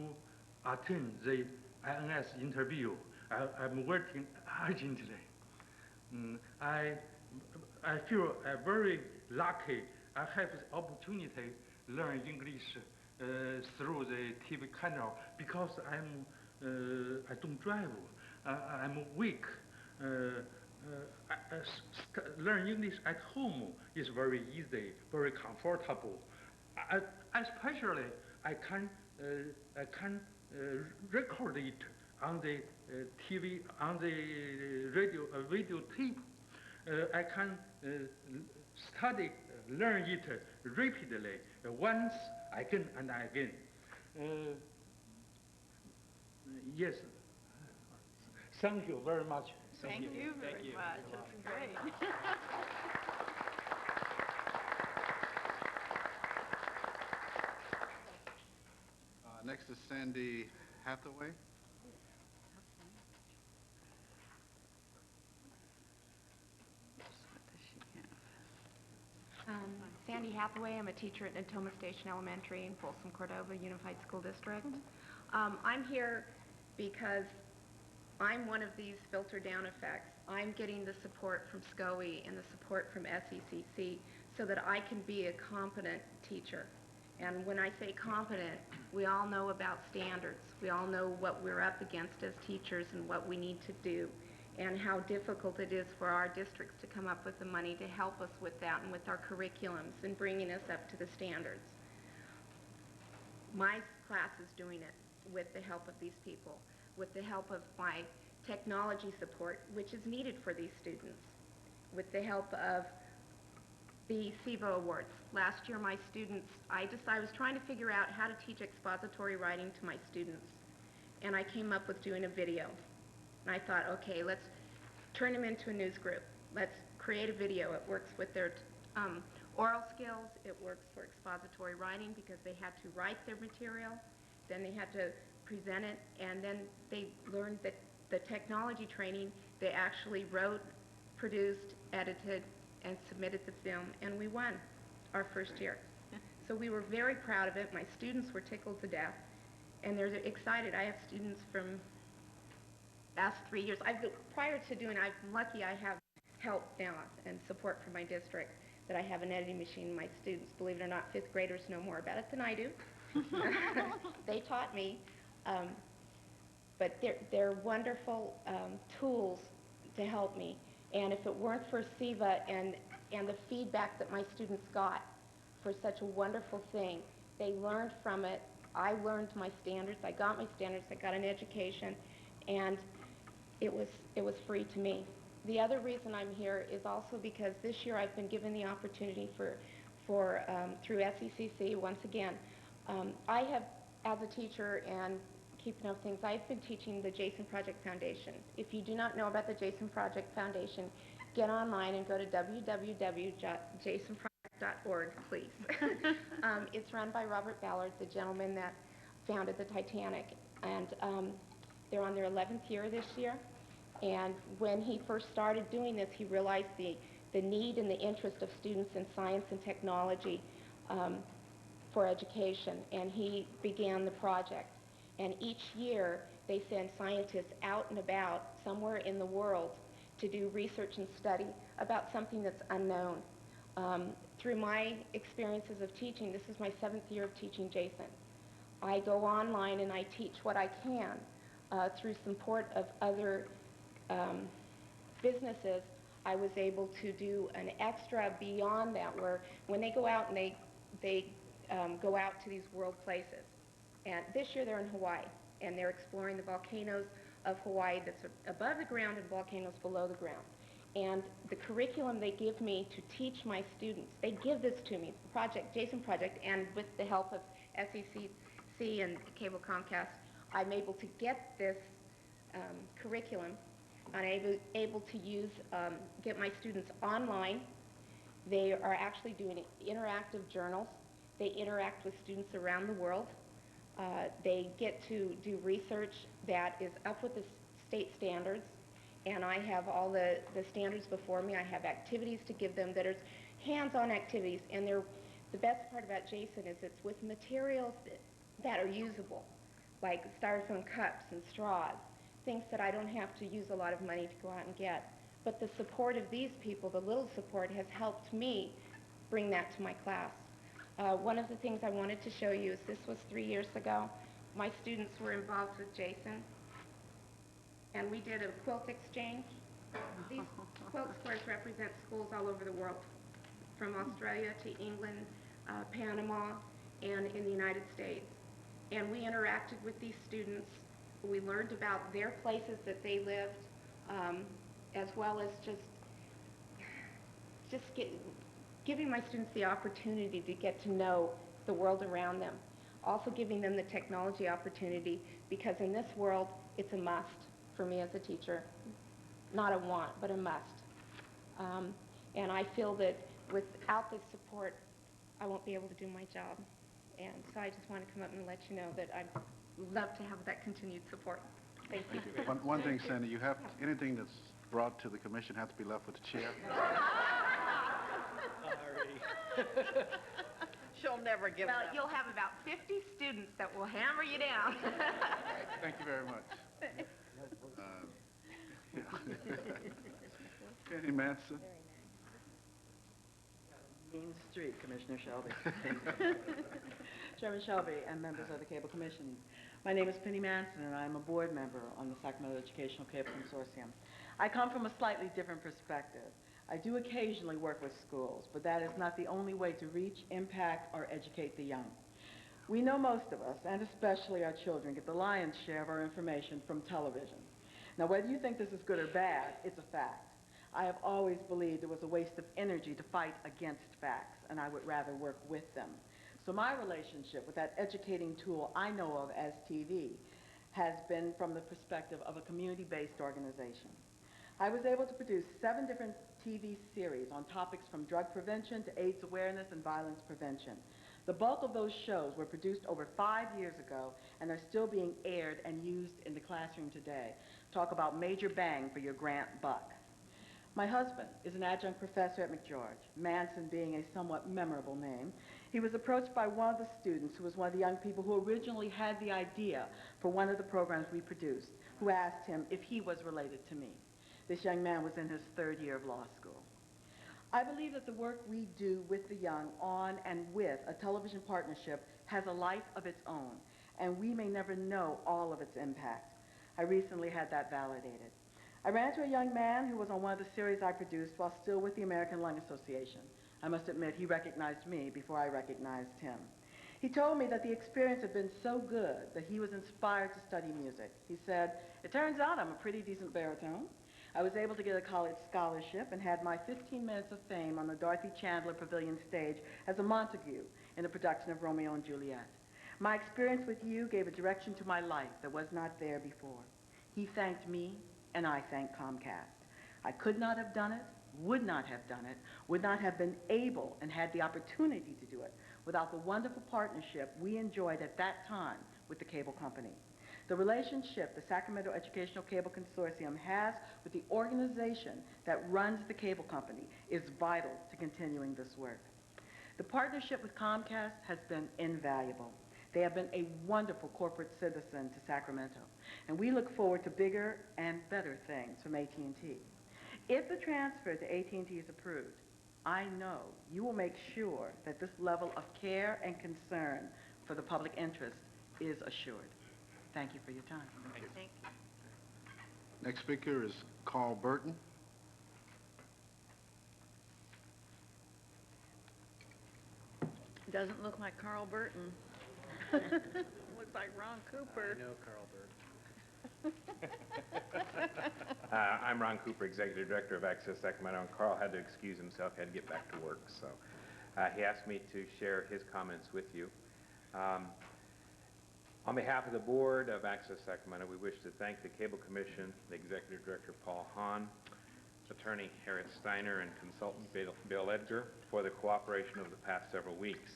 attend the INS interview. I'm working urgently. I feel very lucky. I have the opportunity to learn English through the TV channel because I don't drive. I'm weak. Learn English at home is very easy, very comfortable. Especially, I can record it on the TV, on the video tape. I can study, learn it repeatedly, once, again and again. Yes. Thank you very much. Thank you very much. That's great. Next is Sandy Hathaway. Sandy Hathaway. I'm a teacher at Natoma Station Elementary in Folsom Cordova Unified School District. I'm here because I'm one of these filter down effects. I'm getting the support from SCOE and the support from SECC so that I can be a competent teacher. And when I say competent, we all know about standards. We all know what we're up against as teachers and what we need to do, and how difficult it is for our districts to come up with the money to help us with that and with our curriculums and bringing us up to the standards. My class is doing it with the help of these people, with the help of my technology support, which is needed for these students, with the help of the SIVA Awards. Last year, my students, I was trying to figure out how to teach expository writing to my students, and I came up with doing a video. And I thought, okay, let's turn them into a news group. Let's create a video. It works with their oral skills. It works for expository writing because they had to write their material, then they had to present it, and then they learned that the technology training, they actually wrote, produced, edited, and submitted the film, and we won our first year. So we were very proud of it. My students were tickled to death, and they're excited. I have students from last 3 years. Prior to doing, I'm lucky I have help now and support from my district, that I have an editing machine. My students, believe it or not, 5th graders know more about it than I do. They taught me. But they're wonderful tools to help me. And if it weren't for SIVA and the feedback that my students got for such a wonderful thing, they learned from it. I learned my standards. I got my standards. I got an education, and it was free to me. The other reason I'm here is also because this year I've been given the opportunity through Smctc once again. I have, as a teacher and keeping up things, I've been teaching the Jason Project Foundation. If you do not know about the Jason Project Foundation, get online and go to www.jasonproject.org, please. It's run by Robert Ballard, the gentleman that founded the Titanic, and they're on their 11th year this year. And when he first started doing this, he realized the need and the interest of students in science and technology for education, and he began the project. And each year, they send scientists out and about somewhere in the world to do research and study about something that's unknown. Through my experiences of teaching, this is my 7th year of teaching Jason. I go online and I teach what I can through support of other businesses. I was able to do an extra beyond that, where when they go out and they go out to these world places. And this year they're in Hawaii, and they're exploring the volcanoes of Hawaii that's above the ground and volcanoes below the ground. And the curriculum they give me to teach my students, they give this to me, the project, Jason Project, and with the help of Smctc and Cable Comcast, I'm able to get this curriculum. I'm able to get my students online. They are actually doing interactive journals. They interact with students around the world. They get to do research that is up with the state standards, and I have all the standards before me. I have activities to give them that are hands-on activities, and the best part about Jason is it's with materials that are usable, like styrofoam cups and straws, things that I don't have to use a lot of money to go out and get. But the support of these people, the little support, has helped me bring that to my class. One of the things I wanted to show you is this was 3 years ago. My students were involved with Jason, and we did a quilt exchange. These quilt squares represent schools all over the world, from Australia to England, Panama, and in the United States. And we interacted with these students. We learned about their places that they lived, as well as giving my students the opportunity to get to know the world around them. Also giving them the technology opportunity, because in this world, it's a must for me as a teacher. Not a want, but a must. And I feel that without this support, I won't be able to do my job. And so I just want to come up and let you know that I'd love to have that continued support. Thank you. One thing, Sandy, anything that's brought to the commission has to be left with the chair. She'll never give Well, up. you'll have about 50 students that will hammer you down. Thank you very much. Penny Manson. Main Street, Commissioner Shelby. Chairman Shelby and members of the Cable Commission. My name is Penny Manson, and I'm a board member on the Sacramento Educational Cable Consortium. I come from a slightly different perspective. I do occasionally work with schools, but that is not the only way to reach, impact, or educate the young. We know most of us, and especially our children, get the lion's share of our information from television. Now, whether you think this is good or bad, it's a fact. I have always believed it was a waste of energy to fight against facts, and I would rather work with them. So my relationship with that educating tool I know of as TV has been from the perspective of a community-based organization. I was able to produce 7 different TV series on topics from drug prevention to AIDS awareness and violence prevention. The bulk of those shows were produced over 5 years ago and are still being aired and used in the classroom today. Talk about major bang for your grant buck. My husband is an adjunct professor at McGeorge, Manson being a somewhat memorable name. He was approached by one of the students who was one of the young people who originally had the idea for one of the programs we produced, who asked him if he was related to me. This young man was in his 3rd year of law school. I believe that the work we do with the young on and with a television partnership has a life of its own, and we may never know all of its impact. I recently had that validated. I ran into a young man who was on one of the series I produced while still with the American Lung Association. I must admit, he recognized me before I recognized him. He told me that the experience had been so good that he was inspired to study music. He said, "It turns out I'm a pretty decent baritone." I was able to get a college scholarship and had my 15 minutes of fame on the Dorothy Chandler Pavilion stage as a Montague in a production of Romeo and Juliet. My experience with you gave a direction to my life that was not there before. He thanked me, and I thank Comcast. I could not have done it, would not have done it, would not have been able and had the opportunity to do it without the wonderful partnership we enjoyed at that time with the cable company. The relationship the Sacramento Educational Cable Consortium has with the organization that runs the cable company is vital to continuing this work. The partnership with Comcast has been invaluable. They have been a wonderful corporate citizen to Sacramento, and we look forward to bigger and better things from AT&T. If the transfer to AT&T is approved, I know you will make sure that this level of care and concern for the public interest is assured. Thank you for your time. Thank you. Next speaker is Carl Burton. Doesn't look like Carl Burton. Looks like Ron Cooper. I know Carl Burton. I'm Ron Cooper, Executive Director of Access Sacramento, and Carl had to excuse himself, had to get back to work, so he asked me to share his comments with you. On behalf of the Board of Access Sacramento, we wish to thank the Cable Commission, the Executive Director Paul Hahn, Attorney Harriet Steiner, and Consultant Bill Edgar for the cooperation over the past several weeks.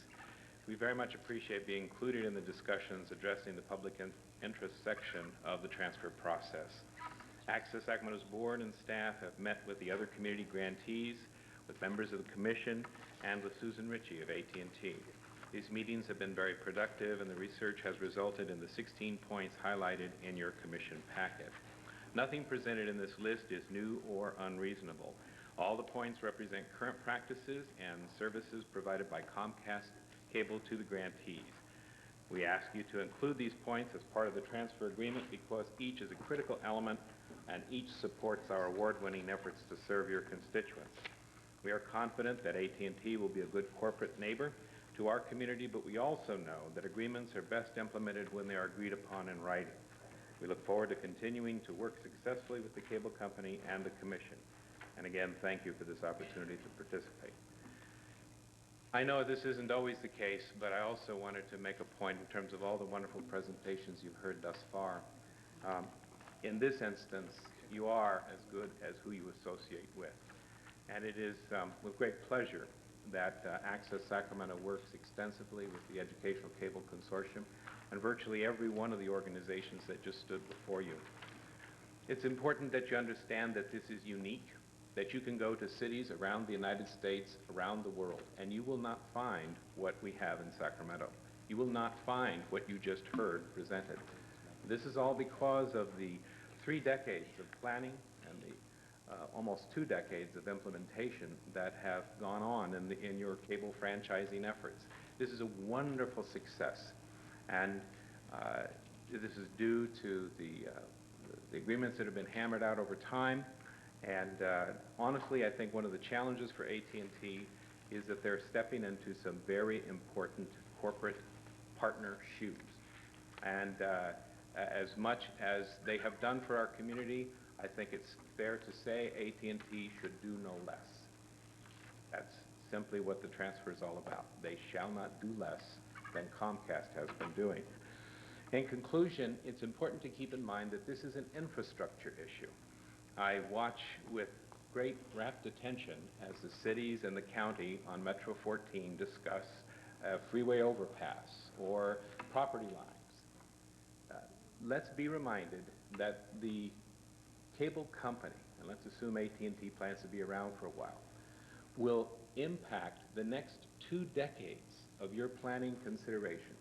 We very much appreciate being included in the discussions addressing the public interest section of the transfer process. Access Sacramento's board and staff have met with the other community grantees, with members of the Commission, and with Susan Ritchie of AT&T. These meetings have been very productive, and the research has resulted in the 16 points highlighted in your Commission packet. Nothing presented in this list is new or unreasonable. All the points represent current practices and services provided by Comcast Cable to the grantees. We ask you to include these points as part of the transfer agreement because each is a critical element and each supports our award-winning efforts to serve your constituents. We are confident that AT&T will be a good corporate neighbor to our community, but we also know that agreements are best implemented when they are agreed upon in writing. We look forward to continuing to work successfully with the cable company and the Commission. And again, thank you for this opportunity to participate. I know this isn't always the case, but I also wanted to make a point in terms of all the wonderful presentations you've heard thus far. In this instance, you are as good as who you associate with. And it is with great pleasure that Access Sacramento works extensively with the Educational Cable Consortium and virtually every one of the organizations that just stood before you. It's important that you understand that this is unique, that you can go to cities around the United States, around the world, and you will not find what we have in Sacramento. You will not find what you just heard presented. This is all because of the 3 decades of planning and the almost 2 decades of implementation that have gone on in your cable franchising efforts. This is a wonderful success, and this is due to the agreements that have been hammered out over time. And honestly, I think one of the challenges for AT&T is that they're stepping into some very important corporate partner shoes. And as much as they have done for our community, I think it's fair to say AT&T should do no less. That's simply what the transfer is all about. They shall not do less than Comcast has been doing. In conclusion, it's important to keep in mind that this is an infrastructure issue. I watch with great rapt attention as the cities and the county on Metro 14 discuss a freeway overpass or property lines. Let's be reminded that the cable company, and let's assume AT&T plans to be around for a while, will impact the next 2 decades of your planning considerations,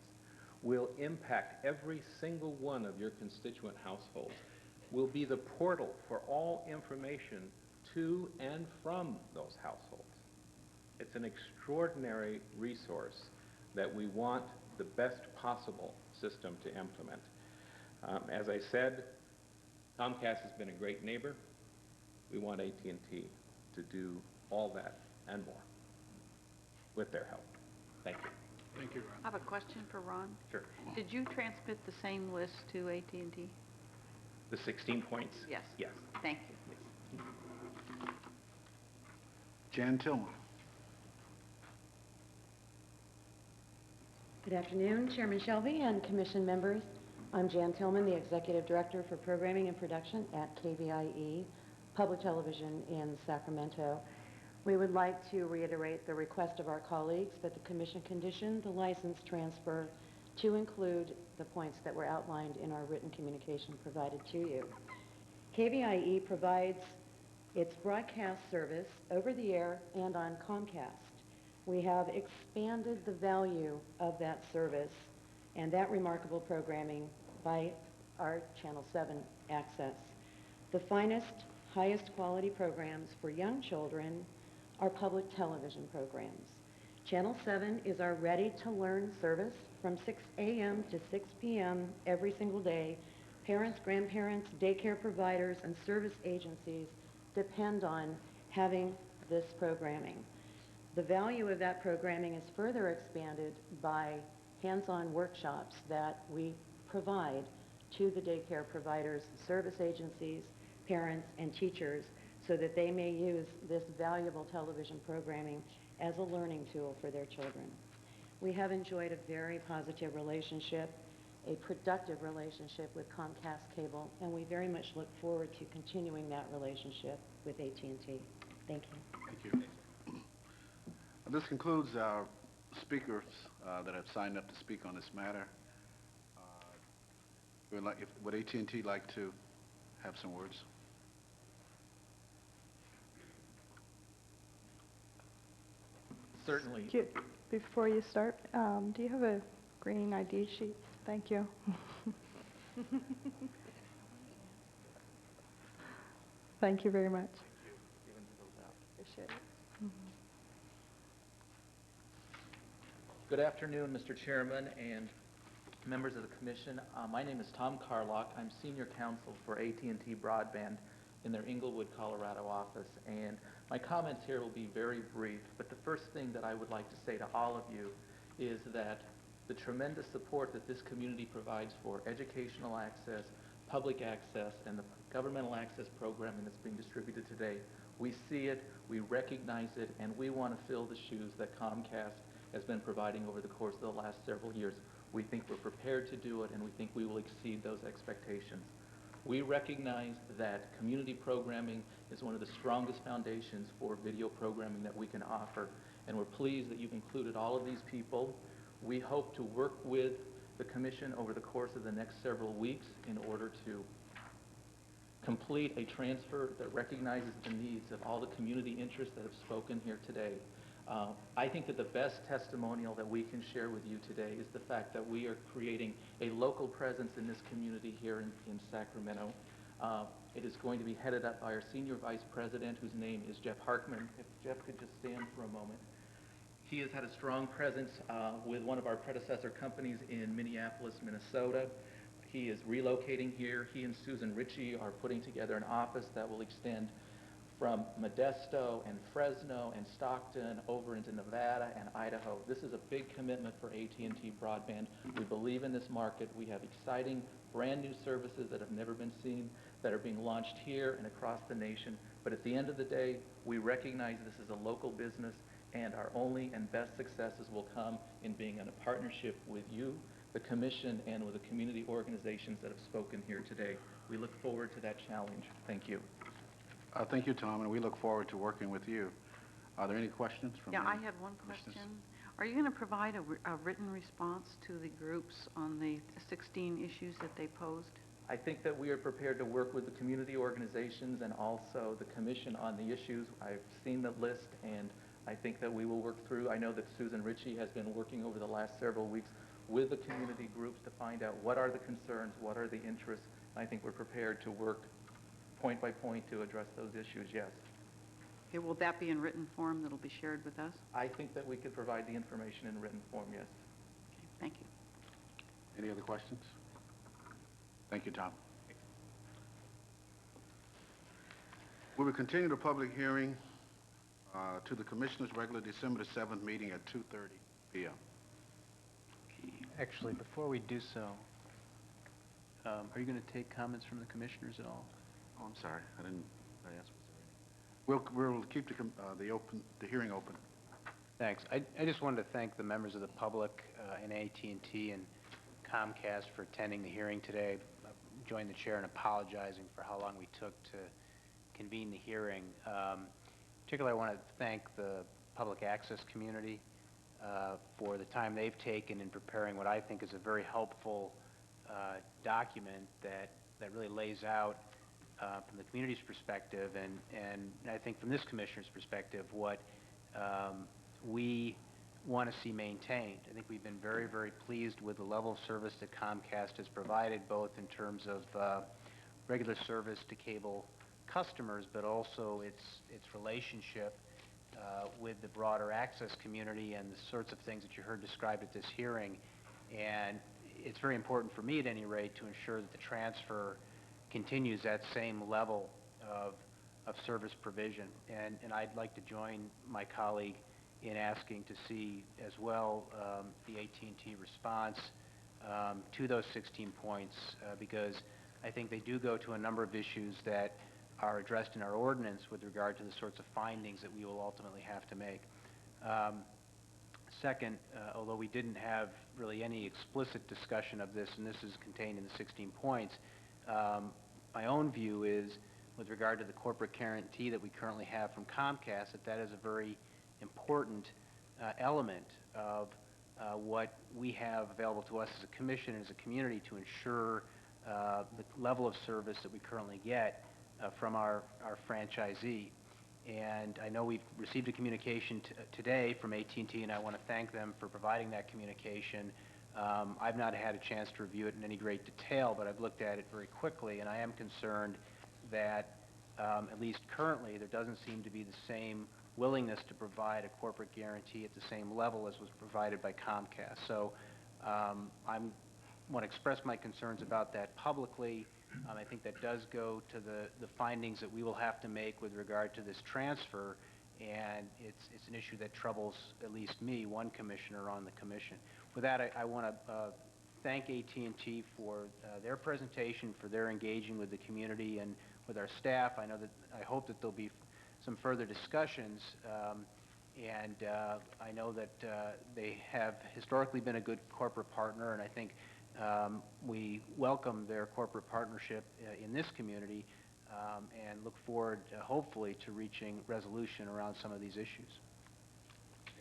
will impact every single one of your constituent households, will be the portal for all information to and from those households. It's an extraordinary resource that we want the best possible system to implement. As I said, Comcast has been a great neighbor. We want AT&T to do all that and more with their help. Thank you. Thank you, I have a question for Ron. Sure. Did you transmit the same list to AT&T? The 16 points? Yes. Yes. Thank you. Jan Tillman. Good afternoon, Chairman Shelby and Commission members. I'm Jan Tillman, the Executive Director for Programming and Production at KVIE, Public Television in Sacramento. We would like to reiterate the request of our colleagues that the Commission condition the license transfer to include the points that were outlined in our written communication provided to you. KVIE provides its broadcast service over the air and on Comcast. We have expanded the value of that service and that remarkable programming by our Channel 7 access. The finest, highest quality programs for young children are public television programs. Channel 7 is our ready-to-learn service from 6 a.m. to 6 p.m. every single day. Parents, grandparents, daycare providers, and service agencies depend on having this programming. The value of that programming is further expanded by hands-on workshops that we provide to the daycare providers, service agencies, parents, and teachers so that they may use this valuable television programming as a learning tool for their children. We have enjoyed a very positive relationship, a productive relationship with Comcast Cable, and we very much look forward to continuing that relationship with AT&T. Thank you. Thank you. This concludes our speakers that have signed up to speak on this matter. Would AT&T like to have some words? Certainly. Before you start, do you have a green ID sheet? Thank you. Thank you very much. Appreciate it. Good afternoon, Mr. Chairman and members of the Commission. My name is Tom Carlock. I'm Senior Counsel for AT&T Broadband in their Inglewood, Colorado office. And my comments here will be very brief, but the first thing that I would like to say to all of you is that the tremendous support that this community provides for educational access, public access, and the governmental access programming that's being distributed today, we see it, we recognize it, and we want to fill the shoes that Comcast has been providing over the course of the last several years. We think we're prepared to do it, and we think we will exceed those expectations. We recognize that community programming is one of the strongest foundations for video programming that we can offer, and we're pleased that you've included all of these people. We hope to work with the Commission over the course of the next several weeks in order to complete a transfer that recognizes the needs of all the community interests that have spoken here today. I think that the best testimonial that we can share with you today is the fact that we are creating a local presence in this community here in Sacramento. It is going to be headed up by our Senior Vice President, whose name is Jeff Harkman. If Jeff could just stand for a moment. He has had a strong presence with one of our predecessor companies in Minneapolis, Minnesota. He is relocating here. He and Susan Ritchie are putting together an office that will extend from Modesto and Fresno and Stockton over into Nevada and Idaho. This is a big commitment for AT&T Broadband. We believe in this market. We have exciting brand new services that have never been seen that are being launched here and across the nation. But at the end of the day, we recognize this is a local business, and our only and best successes will come in being in a partnership with you, the Commission, and with the community organizations that have spoken here today. We look forward to that challenge. Thank you. Thank you, Tom, and we look forward to working with you. Are there any questions from Yeah, any I have one commissioners? question. Are you going to provide a written response to the groups on the 16 issues that they posed? I think that we are prepared to work with the community organizations and also the commission on the issues. I've seen the list, and I think that we will work through. I know that Susan Ritchie has been working over the last several weeks with the community groups to find out what are the concerns, what are the interests. I think we're prepared to work point by point to address those issues, yes. Okay, will that be in written form that'll be shared with us? I think that we could provide the information in written form, yes. Okay, thank you. Any other questions? Thank you, Tom. We will continue the public hearing to the Commissioners' regular December the 7th meeting at 2:30 p.m. Actually, before we do so, are you going to take comments from the commissioners at all? Oh, I'm sorry. I asked. We'll keep the hearing open. Thanks. I just wanted to thank the members of the public and AT&T and Comcast for attending the hearing today. Join the chair in apologizing for how long we took to convene the hearing. Particularly, I want to thank the public access community for the time they've taken in preparing what I think is a very helpful document that really lays out from the community's perspective and I think from this commissioner's perspective what we want to see maintained. I think we've been very, very pleased with the level of service that Comcast has provided, both in terms of regular service to cable customers, but also its relationship with the broader access community and the sorts of things that you heard described at this hearing. And it's very important for me, at any rate, to ensure that the transfer continues that same level of service provision. And I'd like to join my colleague in asking to see as well the AT&T response to those 16 points because I think they do go to a number of issues that are addressed in our ordinance with regard to the sorts of findings that we will ultimately have to make. Second, although we didn't have really any explicit discussion of this, and this is contained in the 16 points, my own view is, with regard to the corporate guarantee that we currently have from Comcast, that is a very important element of what we have available to us as a commission and as a community to ensure the level of service that we currently get from our franchisee. And I know we've received a communication today from AT&T, and I want to thank them for providing that communication. I've not had a chance to review it in any great detail, but I've looked at it very quickly, and I am concerned that, at least currently, there doesn't seem to be the same willingness to provide a corporate guarantee at the same level as was provided by Comcast. So I want to express my concerns about that publicly. I think that does go to the findings that we will have to make with regard to this transfer, and it's an issue that troubles at least me, one commissioner on the commission. With that, I want to thank AT&T for their presentation, for their engaging with the community and with our staff. I hope that there'll be some further discussions, and I know that they have historically been a good corporate partner, and I think we welcome their corporate partnership in this community and look forward, hopefully, to reaching resolution around some of these issues.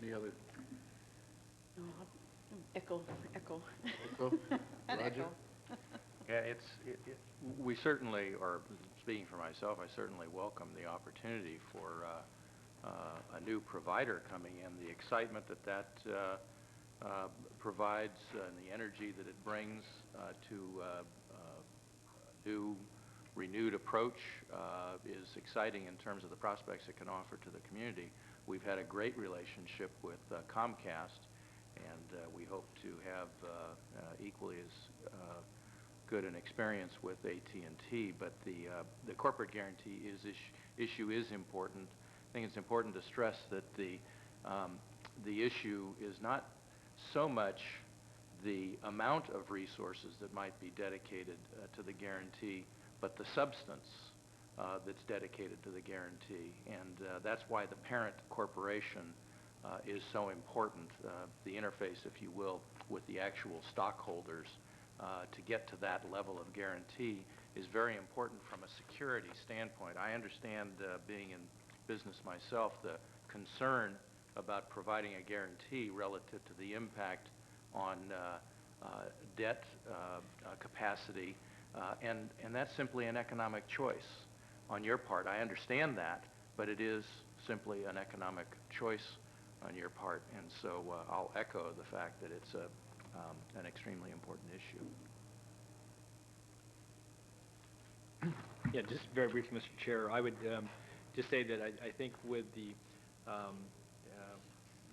Any other? No, echo. Echo? An Roger? echo. Yeah, we certainly, or speaking for myself, I certainly welcome the opportunity for a new provider coming in. The excitement that provides and the energy that it brings to a new, renewed approach is exciting in terms of the prospects it can offer to the community. We've had a great relationship with Comcast, and we hope to have equally as good an experience with AT&T. But the corporate guarantee issue is important. I think it's important to stress that the issue is not so much the amount of resources that might be dedicated to the guarantee, but the substance that's dedicated to the guarantee. And that's why the parent corporation is so important, the interface, if you will, with the actual stockholders to get to that level of guarantee is very important from a security standpoint. I understand, being in business myself, the concern about providing a guarantee relative to the impact on debt capacity, and that's simply an economic choice on your part. I understand that, but it is simply an economic choice on your part, and so I'll echo the fact that it's an extremely important issue. Yeah, just very briefly, Mr. Chair, I would just say that I think with the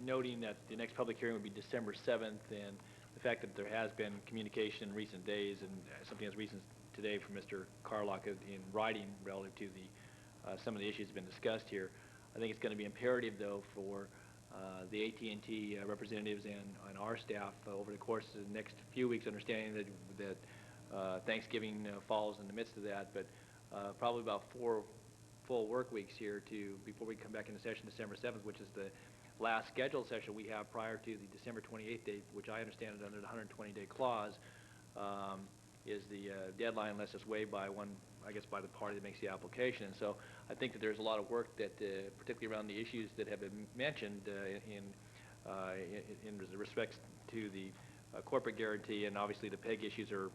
noting that the next public hearing would be December 7th, and the fact that there has been communication in recent days, and something as recent today from Mr. Carlock in writing relative to the some of the issues that have been discussed here, I think it's going to be imperative, though, for the AT&T representatives and our staff over the course of the next few weeks, understanding that Thanksgiving falls in the midst of that, but probably about 4 full work weeks here before we come back into session December 7th, which is the last scheduled session we have prior to the December 28th date, which I understand is under the 120-day clause, is the deadline unless it's waived by by the party that makes the application. And so I think that there's a lot of work that, particularly around the issues that have been mentioned in respects to the corporate guarantee, and obviously the PEG issues are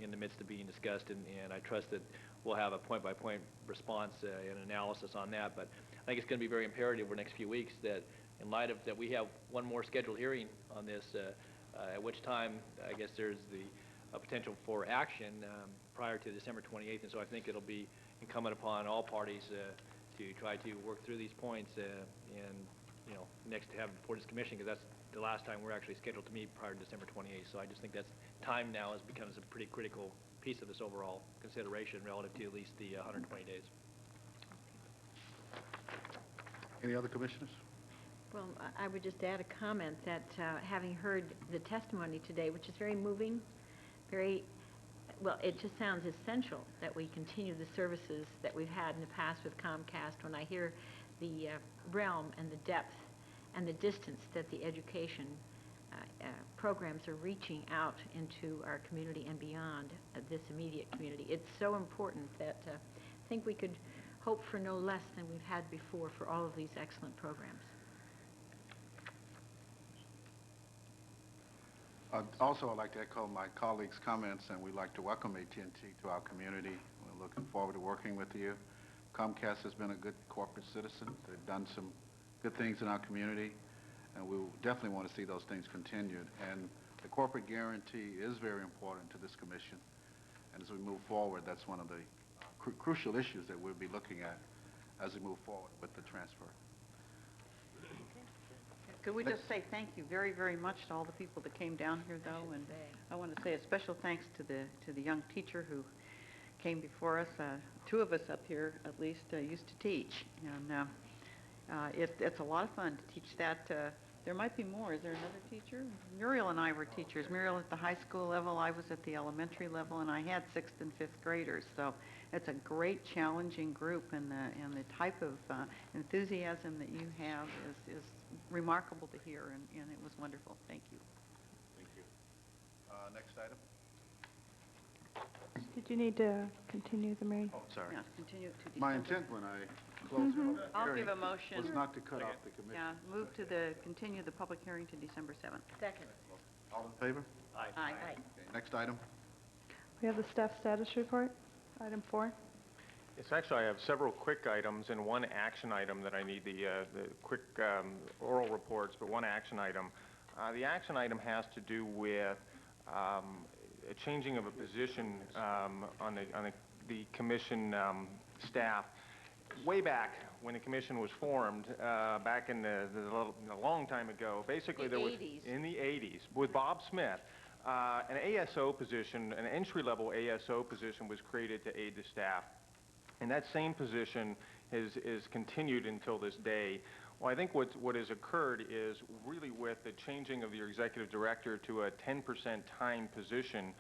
in the midst of being discussed, and I trust that we'll have a point-by-point response and analysis on that. But I think it's going to be very imperative over the next few weeks that, in light of that, we have one more scheduled hearing on this, at which time I guess there's the potential for action prior to December 28th, and so I think it'll be incumbent upon all parties to try to work through these points and, next to have before this commission, because that's the last time we're actually scheduled to meet prior to December 28th. So I just think that's time now becomes a pretty critical piece of this overall consideration relative to at least the 120 days. Any other commissioners? Well, I would just add a comment that having heard the testimony today, which is very moving, it just sounds essential that we continue the services that we've had in the past with Comcast. When I hear the realm and the depth and the distance that the education programs are reaching out into our community and beyond this immediate community, it's so important that I think we could hope for no less than we've had before for all of these excellent programs. Also, I'd like to echo my colleagues' comments, and we'd like to welcome AT&T to our community. We're looking forward to working with you. Comcast has been a good corporate citizen. They've done some good things in our community, and we definitely want to see those things continued. And the corporate guarantee is very important to this commission, and as we move forward, that's one of the crucial issues that we'll be looking at as we move forward with the transfer. Could we just say thank you very, very much to all the people that came down here, though, and I want to say a special thanks to the young teacher who came before us. 2 of us up here, at least, used to teach, and it's a lot of fun to teach that. There might be more. Is there another teacher? Muriel and I were teachers. Muriel at the high school level, I was at the elementary level, and I had 6th and 5th graders. So it's a great, challenging group, and the type of enthusiasm that you have is remarkable to hear, and it was wonderful. Thank you. Thank you. Next item. Did you need to continue the Mary? Oh, sorry. Yeah, continue to December. My intent when I closed the public I'll hearing give a motion. was not to cut off the commission. Yeah, move to continue the public hearing to December 7th. Second. All in favor? Aye. Okay, next item. We have the staff status report, item 4. Yes, actually, I have several quick items and one action item that I need the quick oral reports, but one action item. The action item has to do with a changing of a position on the commission staff. Way back when the commission was formed, back in a long time ago, basically there was in the 80s with Bob Smith, an ASO position, an entry-level ASO position was created to aid the staff. And that same position is continued until this day. Well, I think what has occurred is really with the changing of the executive director to a 10% time position.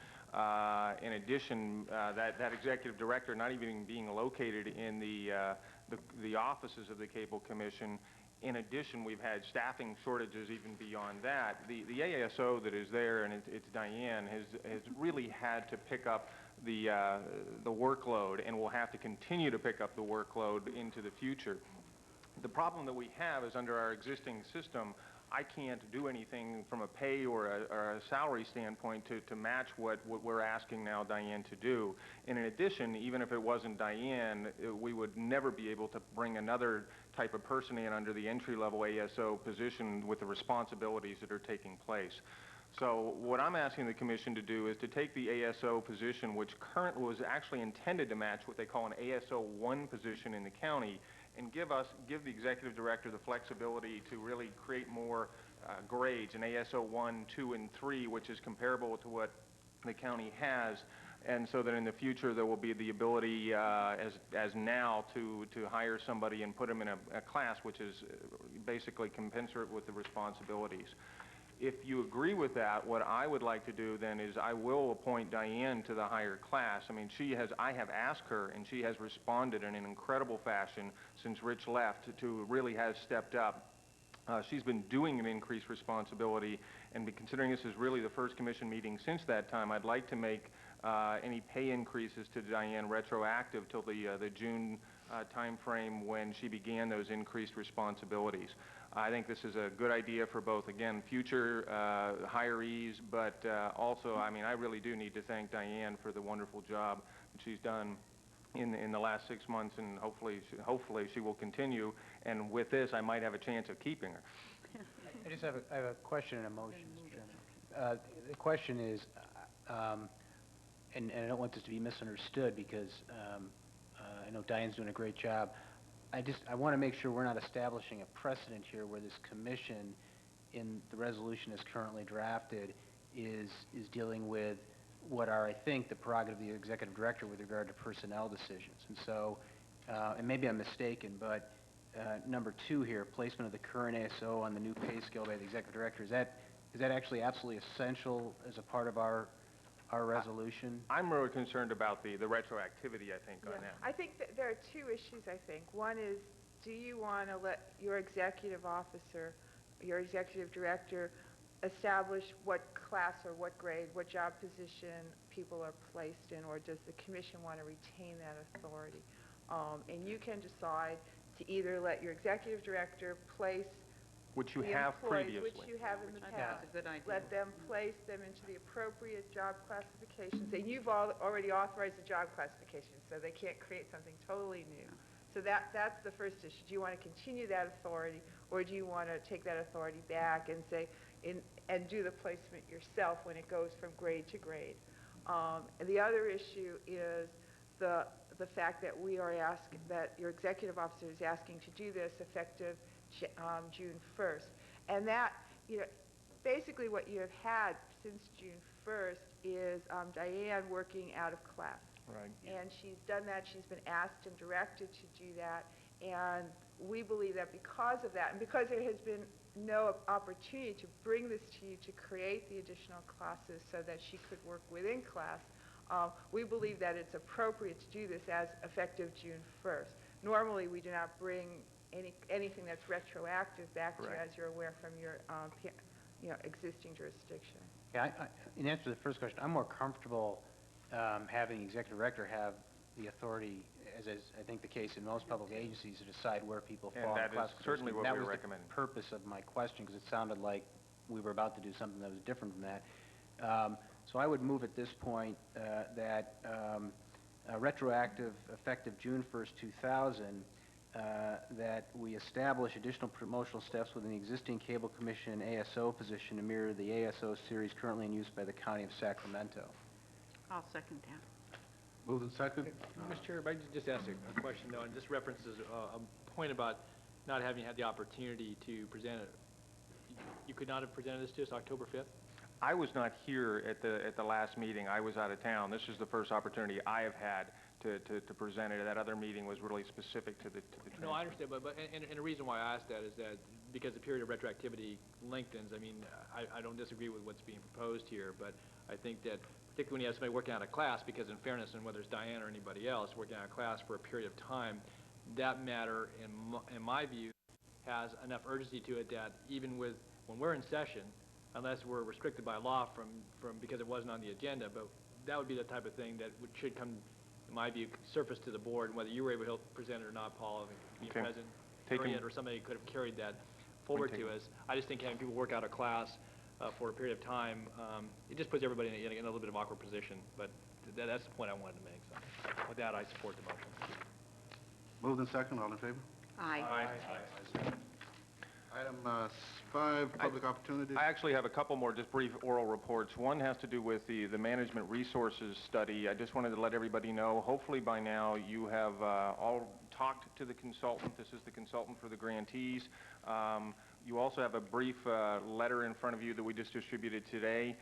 In addition, that executive director not even being located in the offices of the Cable Commission. In addition, we've had staffing shortages even beyond that. The ASO that is there, and it's Diane, has really had to pick up the workload and will have to continue to pick up the workload into the future. The problem that we have is under our existing system, I can't do anything from a pay or a salary standpoint to match what we're asking now Diane to do. And in addition, even if it wasn't Diane, we would never be able to bring another type of person in under the entry-level ASO position with the responsibilities that are taking place. So what I'm asking the Commission to do is to take the ASO position, which currently was actually intended to match what they call an ASO 1 position in the county, and give the Executive Director the flexibility to really create more grades, an ASO 1, 2, and 3, which is comparable to what the county has, and so that in the future there will be the ability, as now, to hire somebody and put them in a class which is basically commensurate with the responsibilities. If you agree with that, what I would like to do then is I will appoint Diane to the higher class. I mean, I have asked her, and she has responded in an incredible fashion since Rich left, to really has stepped up. She's been doing an increased responsibility, and considering this is really the first Commission meeting since that time, I'd like to make any pay increases to Diane retroactive till the June time frame when she began those increased responsibilities. I think this is a good idea for both, again, future hirees, but also, I mean, I really do need to thank Diane for the wonderful job that she's done in the last 6 months, and hopefully she will continue. And with this, I might have a chance of keeping her. I just have a question and a motion, Mr. Chairman. The question is, and I don't want this to be misunderstood because I know Diane's doing a great job. I want to make sure we're not establishing a precedent here where this commission, in the resolution as currently drafted, is dealing with what are, I think, the prerogative of the Executive Director with regard to personnel decisions. And so, and maybe I'm mistaken, but number 2 here, placement of the current ASO on the new pay scale by the Executive Director, is that actually absolutely essential as a part of our resolution? I'm really concerned about the retroactivity, I think, on that. I think that there are 2 issues, I think. One is, do you want to let your executive officer, your executive director, establish what class or what grade, what job position people are placed in, or does the Commission want to retain that authority? And you can decide to either let your executive director place which you the have employees, previously. which you have in the past. That's a good idea. Let them place them into the appropriate job classifications. And you've already authorized the job classifications, so they can't create something totally new. So that's the first issue. Do you want to continue that authority, or do you want to take that authority back and say, and do the placement yourself when it goes from grade to grade? And the other issue is the fact that that your executive officer is asking to do this effective June 1st. And that, basically what you have had since June 1st is Diane working out of class. Right. And she's done that. She's been asked and directed to do that. And we believe that because of that, and because there has been no opportunity to bring this to you to create the additional classes so that she could work within class, we believe that it's appropriate to do this as effective June 1st. Normally, we do not bring anything that's retroactive back to you, as you're aware from your existing jurisdiction. Yeah, in answer to the first question, I'm more comfortable having the Executive Director have the authority, as is I think the case in most public agencies, to decide where people fall in the classification. And that is certainly what we're recommending. That was the purpose of my question, because it sounded like we were about to do something that was different from that. So I would move at this point that retroactive, effective June 1st, 2000, that we establish additional promotional steps within the existing Cable Commission ASO position to mirror the ASO series currently in use by the County of Sacramento. I'll second that. Moved and second. Mr. Chair, if I could just ask a question, though, and this references a point about not having had the opportunity to present it. You could not have presented this to us October 5th? I was not here at the last meeting. I was out of town. This is the first opportunity I have had to present it. That other meeting was really specific to the transfer. No, I understand, but the reason why I asked that is that because the period of retroactivity lengthens. I mean, I don't disagree with what's being proposed here, but I think that particularly when you have somebody working out of class, because in fairness, and whether it's Diane or anybody else working out of class for a period of time, that matter, in my view, has enough urgency to it that even when we're in session, unless we're restricted by law from because it wasn't on the agenda, but that would be the type of thing that should come, in my view, surface to the board, whether you were able to present it or not, Paul, being Okay. present, Taken- carry it, or somebody could have carried that forward Point to taken. us. I just think having people work out a class for a period of time, it just puts everybody in a little bit of awkward position, but that's the point I wanted to make. So with that, I support the motion. Moved and second, all in favor? Aye. Item 5, public opportunities. I actually have a couple more just brief oral reports. One has to do with the management resources study. I just wanted to let everybody know, hopefully by now you have all talked to the consultant. This is the consultant for the grantees. You also have a brief letter in front of you that we just distributed today.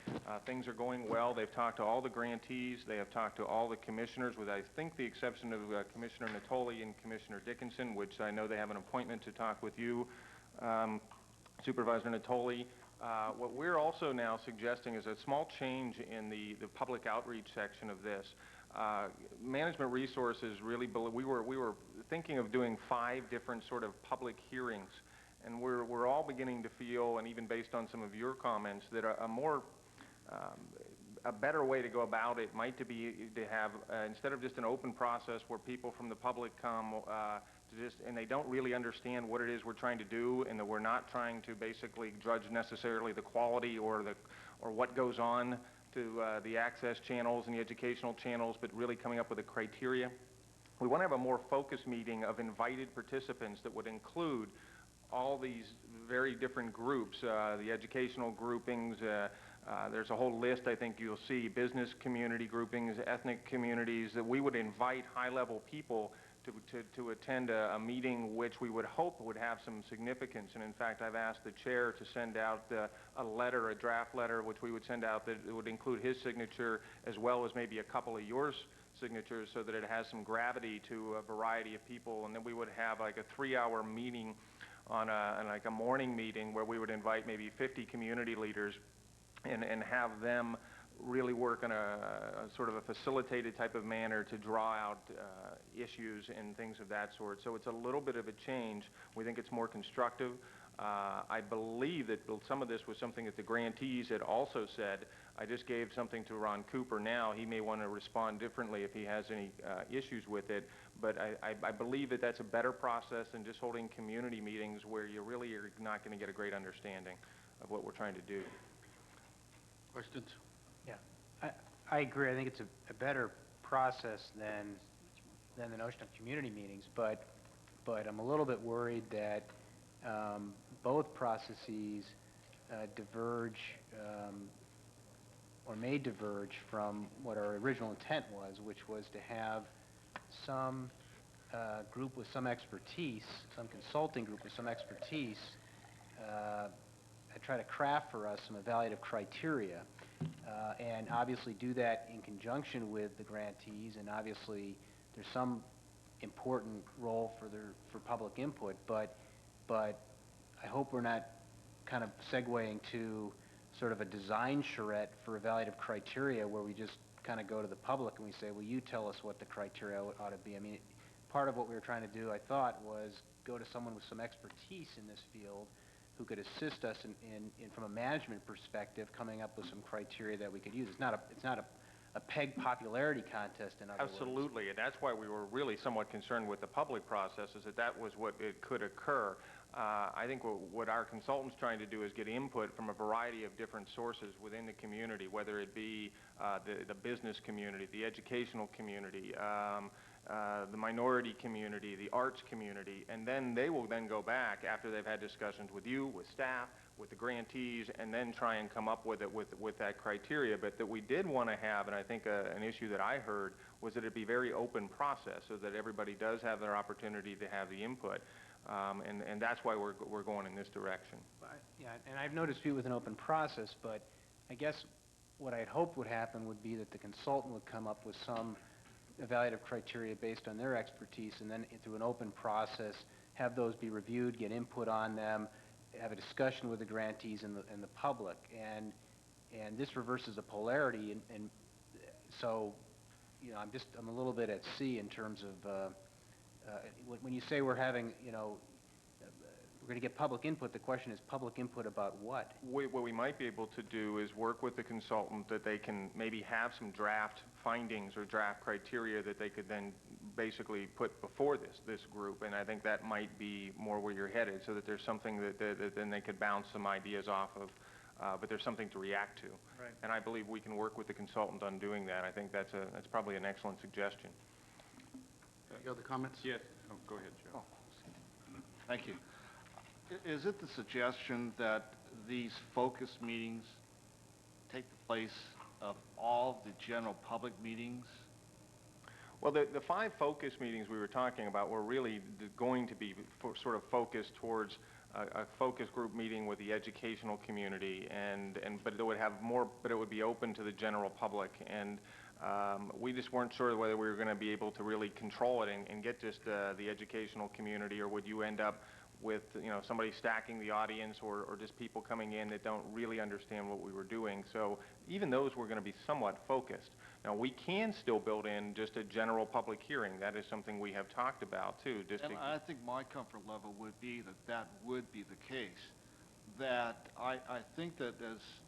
Things are going well. They've talked to all the grantees. They have talked to all the commissioners, with I think the exception of Commissioner Natoli and Commissioner Dickinson, which I know they have an appointment to talk with you, Supervisor Natoli. What we're also now suggesting is a small change in the public outreach section of this. Management resources really, we were thinking of doing 5 different sort of public hearings, and we're all beginning to feel, and even based on some of your comments, that a better way to go about it might be to have, instead of just an open process where people from the public come and they don't really understand what it is we're trying to do, and that we're not trying to basically judge necessarily the quality or what goes on to the access channels and the educational channels, but really coming up with a criteria. We want to have a more focused meeting of invited participants that would include all these very different groups, the educational groupings, there's a whole list, I think you'll see, business community groupings, ethnic communities, that we would invite high-level people to attend a meeting which we would hope would have some significance. And in fact, I've asked the chair to send out a letter, a draft letter, which we would send out that would include his signature as well as maybe a couple of yours signatures, so that it has some gravity to a variety of people. And then we would have like a 3-hour meeting on like a morning meeting where we would invite maybe 50 community leaders and have them really work in a sort of a facilitated type of manner to draw out issues and things of that sort. So it's a little bit of a change. We think it's more constructive. I believe that some of this was something that the grantees had also said. I just gave something to Ron Cooper now. He may want to respond differently if he has any issues with it. But I believe that that's a better process than just holding community meetings where you really are not going to get a great understanding of what we're trying to do. Questions? Yeah, I agree. I think it's a better process than the notion of community meetings, but I'm a little bit worried that both processes diverge or may diverge from what our original intent was, which was to have some group with some expertise, some consulting group with some expertise, try to craft for us some evaluative criteria, and obviously do that in conjunction with the grantees, and obviously there's some important role for public input, but I hope we're not kind of segueing to sort of a design charrette for evaluative criteria where we just kind of go to the public and we say, well, you tell us what the criteria ought to be. I mean, part of what we were trying to do, I thought, was go to someone with some expertise in this field who could assist us in from a management perspective, coming up with some criteria that we could use. It's not a peg popularity contest, in other words. Absolutely, and that's why we were really somewhat concerned with the public process, is that was what it could occur. I think what our consultant's trying to do is get input from a variety of different sources within the community, whether it be the business community, the educational community, the minority community, the arts community, and then they will then go back after they've had discussions with you, with staff, with the grantees, and then try and come up with that criteria. But that we did want to have, and I think an issue that I heard was that it be very open process, so that everybody does have their opportunity to have the input, and that's why we're going in this direction. Yeah, and I've no dispute with an open process, but I guess what I'd hoped would happen would be that the consultant would come up with some evaluative criteria based on their expertise, and then through an open process, have those be reviewed, get input on them, have a discussion with the grantees and the public, and this reverses a polarity, and so, you know, I'm a little bit at sea in terms of when you say we're going to get public input. The question is public input about what? What we might be able to do is work with the consultant that they can maybe have some draft findings or draft criteria that they could then basically put before this group, and I think that might be more where you're headed, so that there's something that then they could bounce some ideas off of, but there's something to react to. Right. And I believe we can work with the consultant on doing that. I think that's probably an excellent suggestion. Any other comments? Yes. Oh, go ahead, Joe. Thank you. Is it the suggestion that these focus meetings take the place of all the general public meetings? Well, the 5 focus meetings we were talking about were really going to be sort of focused towards a focus group meeting with the educational community, but it would have more, but it would be open to the general public, and we just weren't sure whether we were going to be able to really control it and get just the educational community, or would you end up with, you know, somebody stacking the audience, or just people coming in that don't really understand what we were doing. So even those were going to be somewhat focused. Now, we can still build in just a general public hearing. That is something we have talked about too. And I think my comfort level would be that that would be the case. That I think that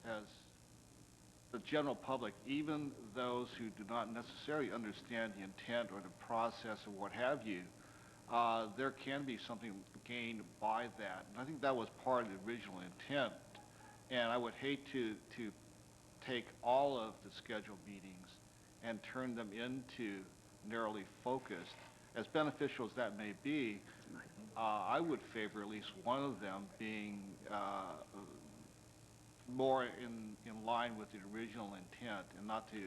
as the general public, even those who do not necessarily understand the intent or the process or what have you, there can be something gained by that. And I think that was part of the original intent. And I would hate to take all of the scheduled meetings and turn them into narrowly focused. As beneficial as that may be, I would favor at least one of them being more in line with the original intent, and not to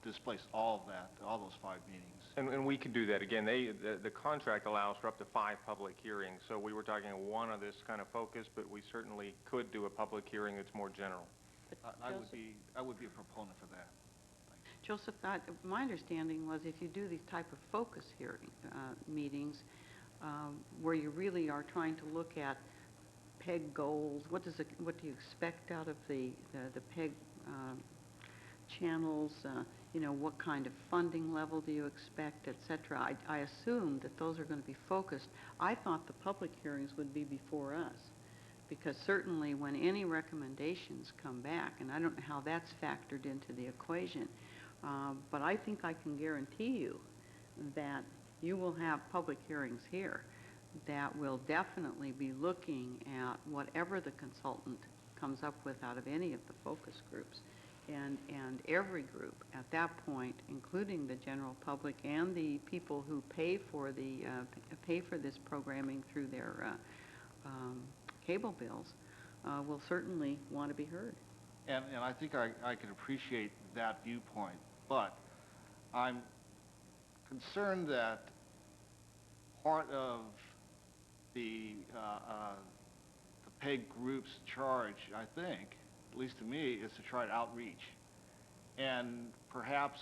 displace all of that, all those 5 meetings. And we could do that. Again, the contract allows for up to 5 public hearings. So we were talking one of this kind of focus, but we certainly could do a public hearing that's more general. I would be a proponent for that. Joseph, my understanding was if you do these type of focus hearing meetings, where you really are trying to look at PEG goals, what do you expect out of the PEG channels, you know, what kind of funding level do you expect, et cetera. I assumed that those are going to be focused. I thought the public hearings would be before us, because certainly when any recommendations come back, and I don't know how that's factored into the equation, but I think I can guarantee you that you will have public hearings here that will definitely be looking at whatever the consultant comes up with out of any of the focus groups. And every group at that point, including the general public and the people who pay for this programming through their cable bills, will certainly want to be heard. And I think I can appreciate that viewpoint, but I'm concerned that part of the PEG group's charge, I think, at least to me, is to try to outreach. And perhaps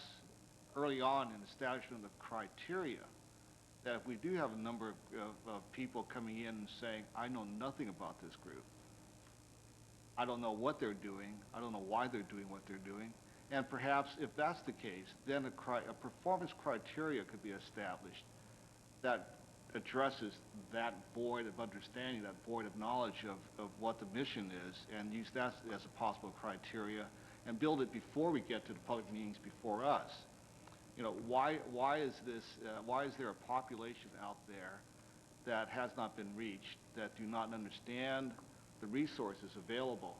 early on in establishment of criteria, that if we do have a number of people coming in and saying, I know nothing about this group, I don't know what they're doing, I don't know why they're doing what they're doing, and perhaps if that's the case, then a performance criteria could be established that addresses that void of understanding, that void of knowledge of what the mission is, and use that as a possible criteria, and build it before we get to the public meetings before us. You know, why is there a population out there that has not been reached, that do not understand the resources available,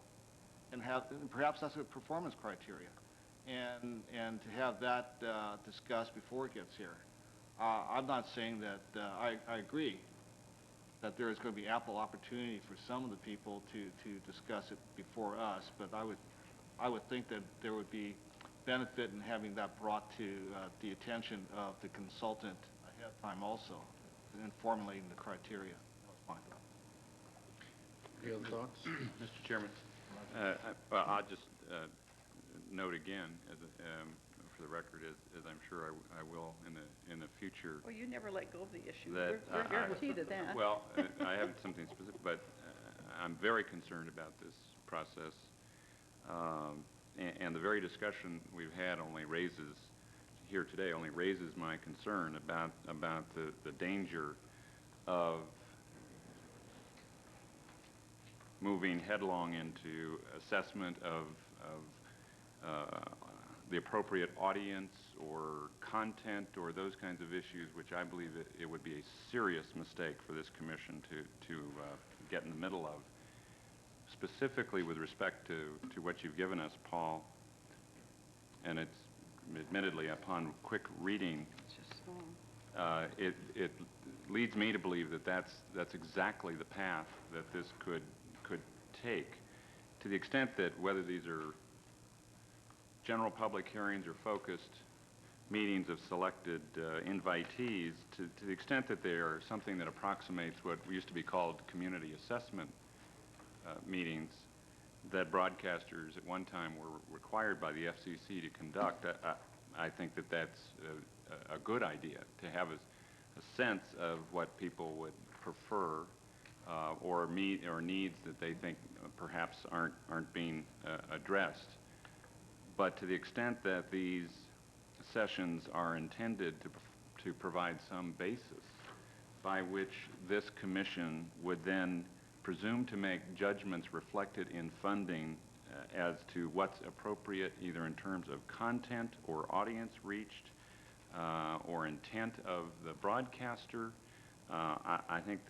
and perhaps that's a performance criteria, and to have that discussed before it gets here. I'm not saying that I agree that there is going to be ample opportunity for some of the people to discuss it before us, but I would think that there would be benefit in having that brought to the attention of the consultant ahead of time also, in formulating the criteria. That was my thought. Any other thoughts? Mr. Chairman. Well, I'll just note again, for the record, as I'm sure I will in the future. Well, you never let go of the issue. That We're guaranteed of that. Well, I have something specific, but I'm very concerned about this process, and the very discussion we've had here today only raises my concern about the danger of moving headlong into assessment of the appropriate audience or content or those kinds of issues, which I believe it would be a serious mistake for this commission to get in the middle of. Specifically with respect to what you've given us, Paul, and it's admittedly upon quick reading, it leads me to believe that that's exactly the path that this could take. To the extent that whether these are general public hearings or focused meetings of selected invitees, to the extent that they are something that approximates what used to be called community assessment meetings that broadcasters at one time were required by the FCC to conduct, I think that that's a good idea, to have a sense of what people would prefer or needs that they think perhaps aren't being addressed. But to the extent that these sessions are intended to provide some basis by which this commission would then presume to make judgments reflected in funding as to what's appropriate either in terms of content or audience reached or intent of the broadcaster, I think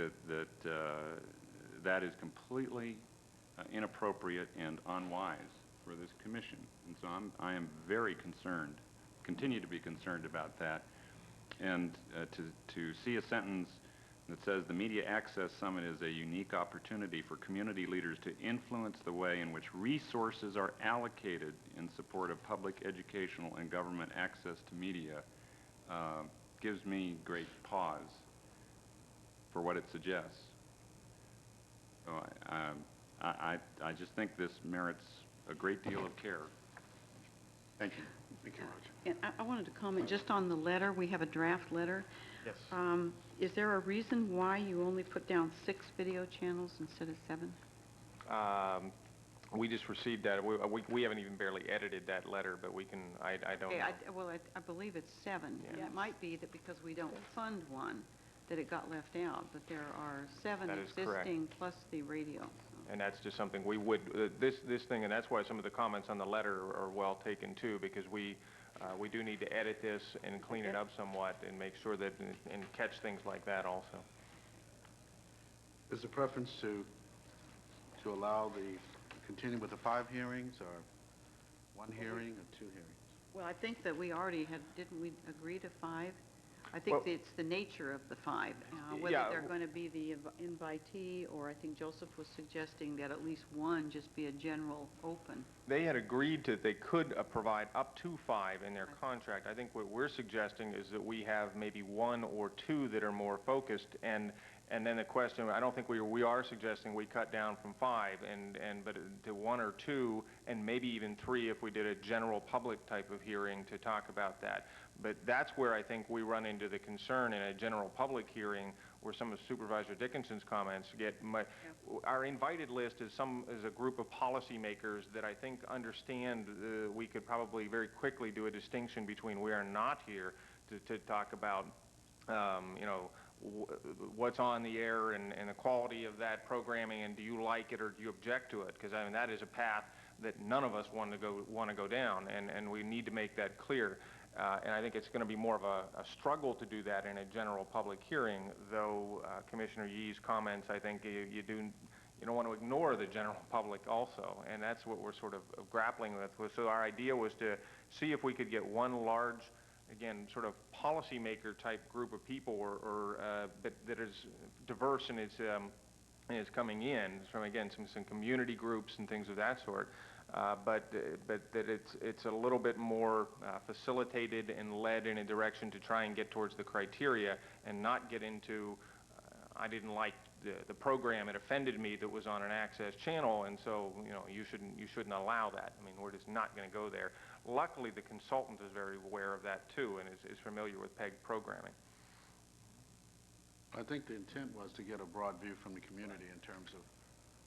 that is completely inappropriate and unwise for this commission. And so I am very concerned, continue to be concerned about that. And to see a sentence that says the Media Access Summit is a unique opportunity for community leaders to influence the way in which resources are allocated in support of public educational and government access to media gives me great pause for what it suggests. So I just think this merits a great deal of care. Thank you. Thank you, Roger. And I wanted to comment just on the letter. We have a draft letter. Yes. Is there a reason why you only put down 6 video channels instead of 7? We just received that. We haven't even barely edited that letter, but we can, I don't know. Well, I believe it's 7. Yeah. It might be that because we don't fund one, that it got left out, but there are 7 That is correct. existing plus the radio. And that's just something we would, this thing, and that's why some of the comments on the letter are well taken too, because we do need to edit this and clean it up somewhat and make sure that, and catch things like that also. Is the preference to allow continue with the 5 hearings or 1 hearing or 2 hearings? Well, I think that we already had, didn't we agree to 5? I think it's the nature of the 5, whether they're going to be the invitee, or I think Joseph was suggesting that at least 1 just be a general open. They had agreed that they could provide up to 5 in their contract. I think what we're suggesting is that we have maybe 1 or 2 that are more focused, and then the question, I don't think we are suggesting we cut down from 5, but to 1 or 2, and maybe even 3 if we did a general public type of hearing to talk about that. But that's where I think we run into the concern in a general public hearing, where some of Supervisor Dickinson's comments get our invited list is a group of policymakers that I think understand we could probably very quickly do a distinction between we are not here to talk about what's on the air and the quality of that programming, and do you like it or do you object to it? Because I mean that is a path that none of us want to go down, and we need to make that clear. And I think it's going to be more of a struggle to do that in a general public hearing, though Commissioner Yee's comments, I think you don't want to ignore the general public also, and that's what we're sort of grappling with. So our idea was to see if we could get 1 large, again, sort of policymaker type group of people, but that is diverse in its coming in from, again, some community groups and things of that sort. But that it's a little bit more facilitated and led in a direction to try and get towards the criteria and not get into, I didn't like the program, it offended me that was on an access channel, and so you shouldn't allow that. I mean, we're just not going to go there. Luckily, the consultant is very aware of that too and is familiar with PEG programming. I think the intent was to get a broad view from the community in terms of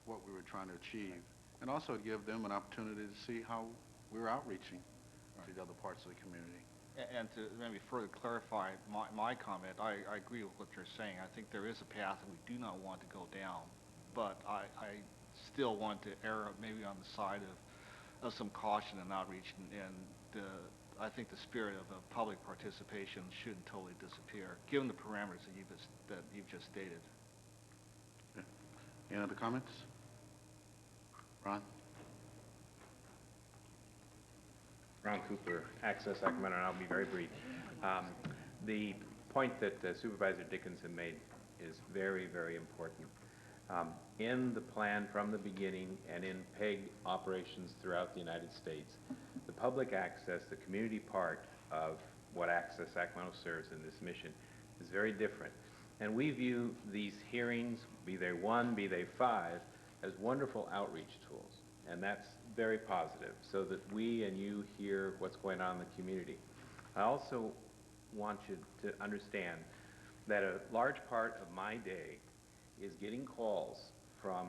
what we were trying to achieve, and also to give them an opportunity to see how we're outreaching to the other parts of the community. And to maybe further clarify my comment, I agree with what you're saying. I think there is a path that we do not want to go down, but I still want to err maybe on the side of some caution and outreach, and I think the spirit of public participation shouldn't totally disappear, given the parameters that you've just stated. Okay. Any other comments? Ron? Ron Cooper, Access Sacramento, and I'll be very brief. The point that Supervisor Dickinson made is very, very important. In the plan from the beginning and in PEG operations throughout the United States, the public access, the community part of what Access Sacramento serves in this mission is very different. And we view these hearings, be they 1, be they 5, as wonderful outreach tools. And that's very positive, so that we and you hear what's going on in the community. I also want you to understand that a large part of my day is getting calls from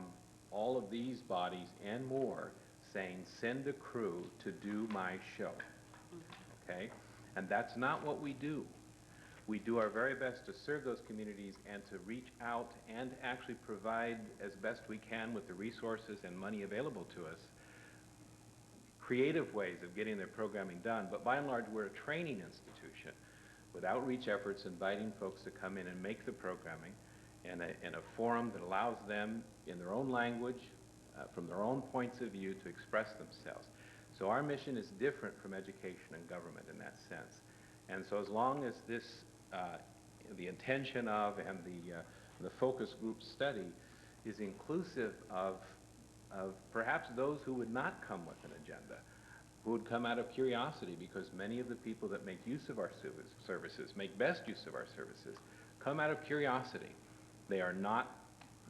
all of these bodies and more saying, send a crew to do my show, okay? And that's not what we do. We do our very best to serve those communities and to reach out and actually provide as best we can with the resources and money available to us creative ways of getting their programming done. But by and large, we're a training institution with outreach efforts inviting folks to come in and make the programming in a forum that allows them in their own language, from their own points of view, to express themselves. So our mission is different from education and government in that sense. And so as long as this, the intention of and the focus group study is inclusive of perhaps those who would not come with an agenda, who would come out of curiosity, because many of the people that make use of our services, make best use of our services, come out of curiosity. They are not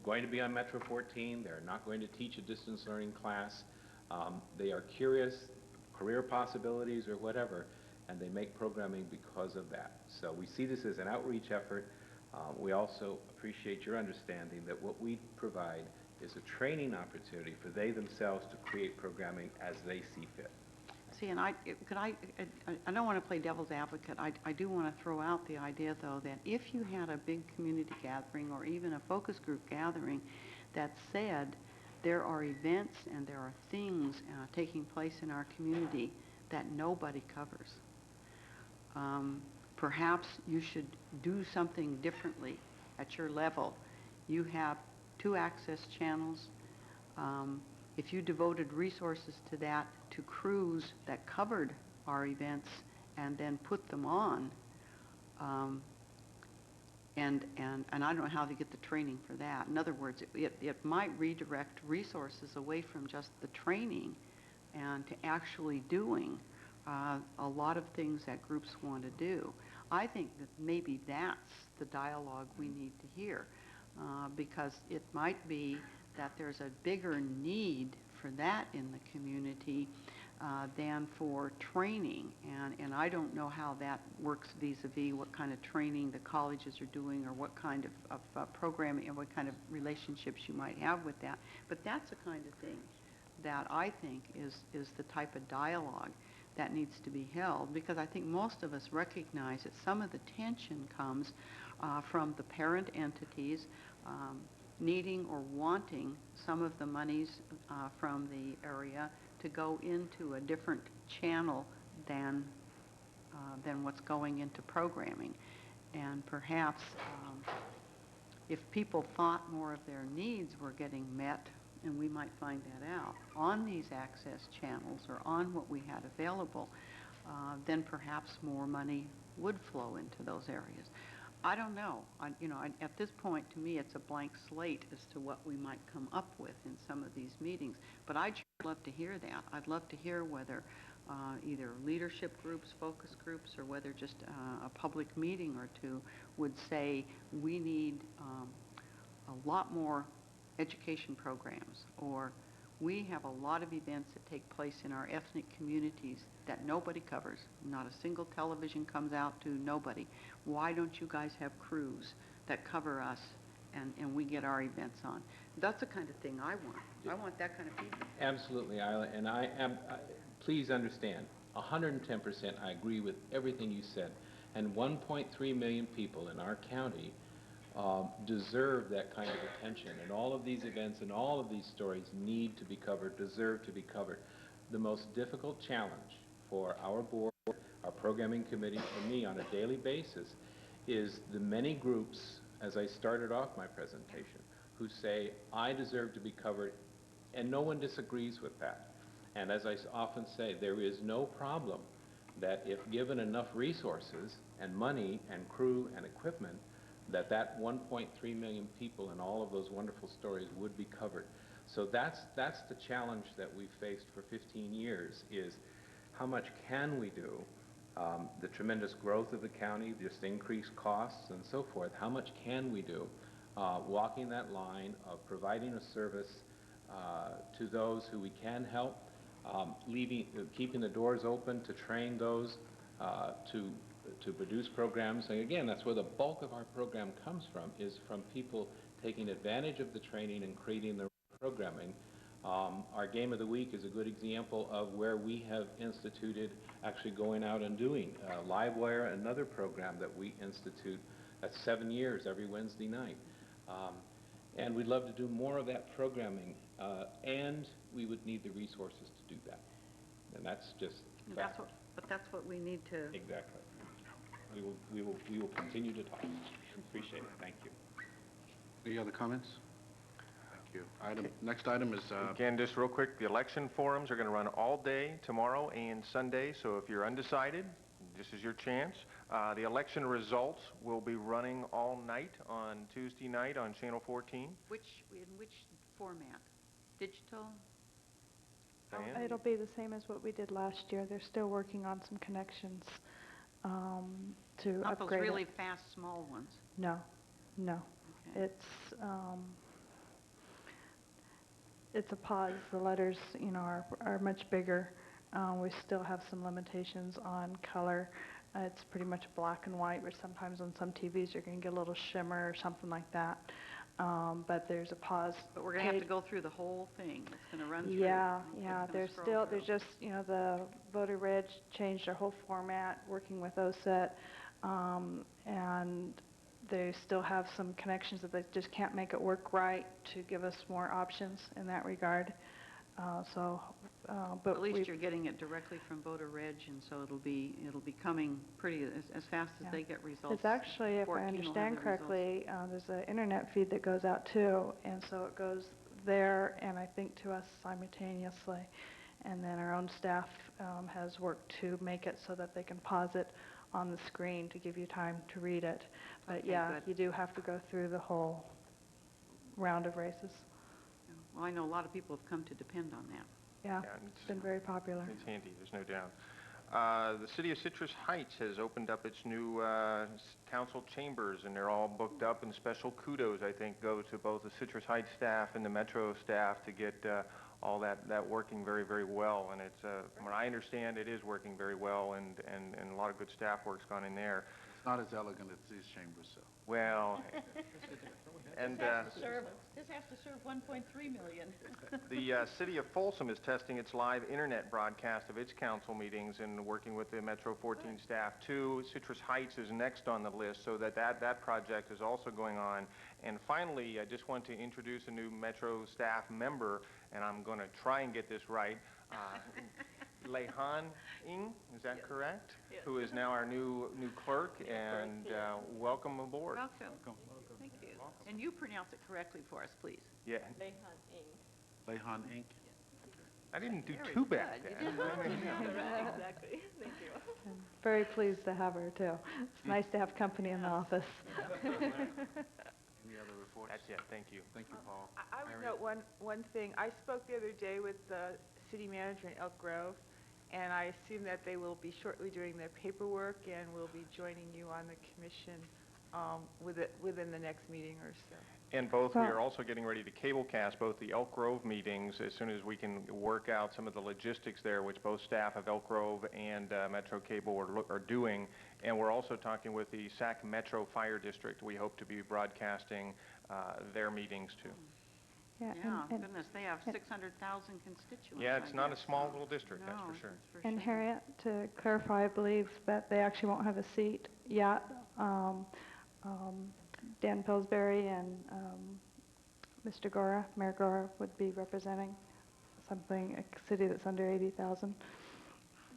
going to be on Metro 14. They're not going to teach a distance learning class. They are curious, career possibilities or whatever, and they make programming because of that. So we see this as an outreach effort. We also appreciate your understanding that what we provide is a training opportunity for they themselves to create programming as they see fit. See, and I don't want to play devil's advocate. I do want to throw out the idea, though, that if you had a big community gathering or even a focus group gathering that said there are events and there are things taking place in our community that nobody covers, perhaps you should do something differently at your level. You have 2 access channels. If you devoted resources to that, to crews that covered our events and then put them on, and I don't know how to get the training for that. In other words, it might redirect resources away from just the training and to actually doing a lot of things that groups want to do. I think that maybe that's the dialogue we need to hear, because it might be that there's a bigger need for that in the community than for training. And I don't know how that works vis-a-vis what kind of training the colleges are doing or what kind of programming and what kind of relationships you might have with that. But that's the kind of thing that I think is the type of dialogue that needs to be held, because I think most of us recognize that some of the tension comes from the parent entities needing or wanting some of the monies from the area to go into a different channel than what's going into programming. And perhaps if people thought more of their needs were getting met, and we might find that out on these access channels or on what we had available, then perhaps more money would flow into those areas. I don't know. At this point, to me, it's a blank slate as to what we might come up with in some of these meetings. But I'd love to hear that. I'd love to hear whether either leadership groups, focus groups, or whether just a public meeting or two would say we need a lot more education programs, or we have a lot of events that take place in our ethnic communities that nobody covers. Not a single television comes out to nobody. Why don't you guys have crews that cover us and we get our events on? That's the kind of thing I want. I want that kind of feedback. Absolutely, Isla, and I am, please understand, 110% I agree with everything you said. And 1.3 million people in our county deserve that kind of attention. And all of these events and all of these stories need to be covered, deserve to be covered. The most difficult challenge for our board, our programming committee, and me on a daily basis is the many groups, as I started off my presentation, who say, I deserve to be covered, and no one disagrees with that. And as I often say, there is no problem that if given enough resources and money and crew and equipment, that 1.3 million people and all of those wonderful stories would be covered. So that's the challenge that we've faced for 15 years is how much can we do? The tremendous growth of the county, just increased costs and so forth, how much can we do? Walking that line of providing a service to those who we can help, keeping the doors open to train those to produce programs. And again, that's where the bulk of our program comes from, is from people taking advantage of the training and creating their programming. Our Game of the Week is a good example of where we have instituted actually going out and doing Livewire, another program that we institute. That's 7 years every Wednesday night. And we'd love to do more of that programming, and we would need the resources to do that. And that's just fact. But that's what we need to... Exactly. We will continue to talk. Appreciate it. Thank you. Any other comments? Thank you. Next item is... Again, just real quick, the election forums are going to run all day tomorrow and Sunday, so if you're undecided, this is your chance. The election results will be running all night on Tuesday night on Channel 14. In which format? Digital? Diane? It'll be the same as what we did last year. They're still working on some connections to Not those upgrade really it. fast, small ones. No. Okay. It's a pause. The letters, are much bigger. We still have some limitations on color. It's pretty much black and white, but sometimes on some TVs you're going to get a little shimmer or something like that. But there's a pause. But we're going to have to go through the whole thing. It's going to run through. Yeah. There's There's the Voter Reg changed their whole format, working with OSET, and they still have some connections that they just can't make it work right to give us more options in that regard. But at least you're getting it directly from Voter Reg, and so it'll be coming pretty as fast as they get results. It's actually, if I understand correctly, there's an internet feed that goes out too, and so it goes there and I think to us simultaneously. And then our own staff has worked to make it so that they can pause it on the screen to give you time to read it. But Okay, yeah, good. you do have to go through the whole round of races. Well, I know a lot of people have come to depend on that. Yeah, it's been very popular. It's handy, there's no doubt. The city of Citrus Heights has opened up its new council chambers, and they're all booked up, and special kudos, I think, go to both the Citrus Heights staff and the Metro staff to get all that working very, very well. And it's, from what I understand, it is working very well, and a lot of good staff work's gone in there. It's not as elegant as these chambers, so. Well, and This has to serve 1.3 million. the city of Folsom is testing its live internet broadcast of its council meetings and working with the Metro 14 staff too. Citrus Heights is next on the list, so that project is also going on. And finally, I just want to introduce a new Metro staff member, and I'm going to try and get this right. Leihan Ng, is that correct? Yes. Who is now our new clerk, and welcome aboard. Welcome. Thank you. And you pronounce it correctly for us, please. Yeah. Leihan Inc. I didn't do Very too good. bad. You did well. Exactly. Thank you. I'm very pleased to have her too. It's nice to have company in the office. Any other reports? That's it, thank you. Thank you, Paul. I would note one thing. I spoke the other day with the city manager in Elk Grove, and I assume that they will be shortly doing their paperwork and will be joining you on the commission within the next meeting or so. And we are also getting ready to cablecast both the Elk Grove meetings as soon as we can work out some of the logistics there, which both staff of Elk Grove and Metro Cable are doing. And we're also talking with the Sac Metro Fire District. We hope to be broadcasting their meetings too. Yeah, goodness, they have 600,000 constituents. Yeah, it's not a small little district, that's for sure. And Harriet, to clarify, I believe that they actually won't have a seat yet. Dan Pillsbury and Mr. Gora, Mayor Gora, would be representing something, a city that's under 80,000.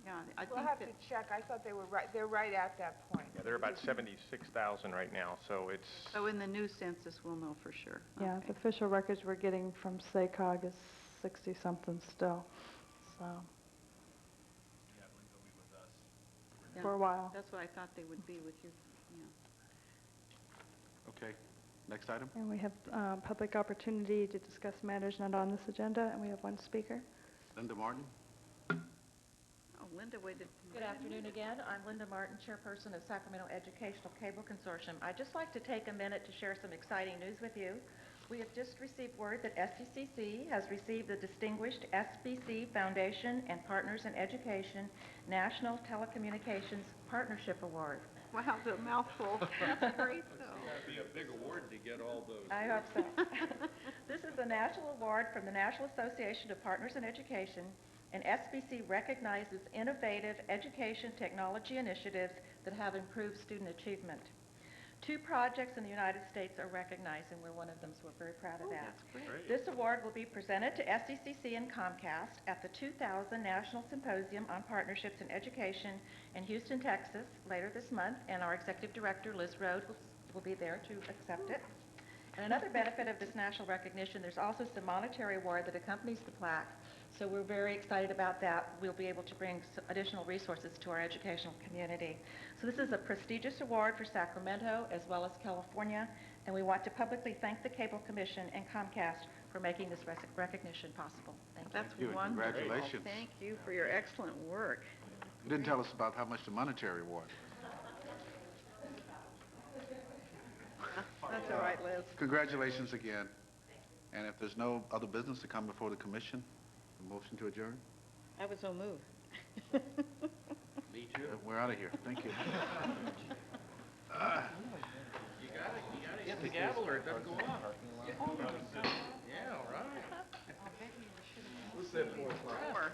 Yeah, I We'll think have that, to check. I thought they're right at that point. Yeah, they're about 76,000 right now, so it's... so in the new census, we'll know for sure. Yeah, Okay. the official records we're getting from SACOG is 60-something still, so, Yeah, for a while. That's what I thought they would be with you, yeah. Okay, next item. And we have public opportunity to discuss matters not on this agenda, and we have one speaker. Linda Martin. Oh, Linda waited. Good afternoon again. I'm Linda Martin, Chairperson of Sacramento Educational Cable Consortium. I'd just like to take a minute to share some exciting news with you. We have just received word that SDCC has received the Distinguished SBC Foundation and Partners in Education National Telecommunications Partnership Award. Wow, it's a mouthful. That's great, though. That'd be a big award to get all those. I hope so. This is a national award from the National Association of Partners in Education, and SBC recognizes innovative education technology initiatives that have improved student achievement. 2 projects in the United States are recognized, and we're one of them, so we're very proud of that. That's great. This award will be presented to SDCC and Comcast at the 2000 National Symposium on Partnerships in Education in Houston, Texas, later this month, and our Executive Director, Liz Rode, will be there to accept it. And another benefit of this national recognition, there's also some monetary award that accompanies the plaque, so we're very excited about that. We'll be able to bring additional resources to our educational community. So this is a prestigious award for Sacramento as well as California, and we want to publicly thank the Cable Commission and Comcast for making this recognition possible. Thank you. That's Thank you, and wonderful. congratulations. Thank you for your excellent work. You didn't tell us about how much the monetary award. That's all right, Liz. Congratulations again. And if there's no other business to come before the commission, a motion to adjourn? I was so moved. Me too. We're out of here. Thank you. You gotta hit the gavel or it doesn't go off. Yeah, all right. Maybe we should have. Who said 4 o'clock?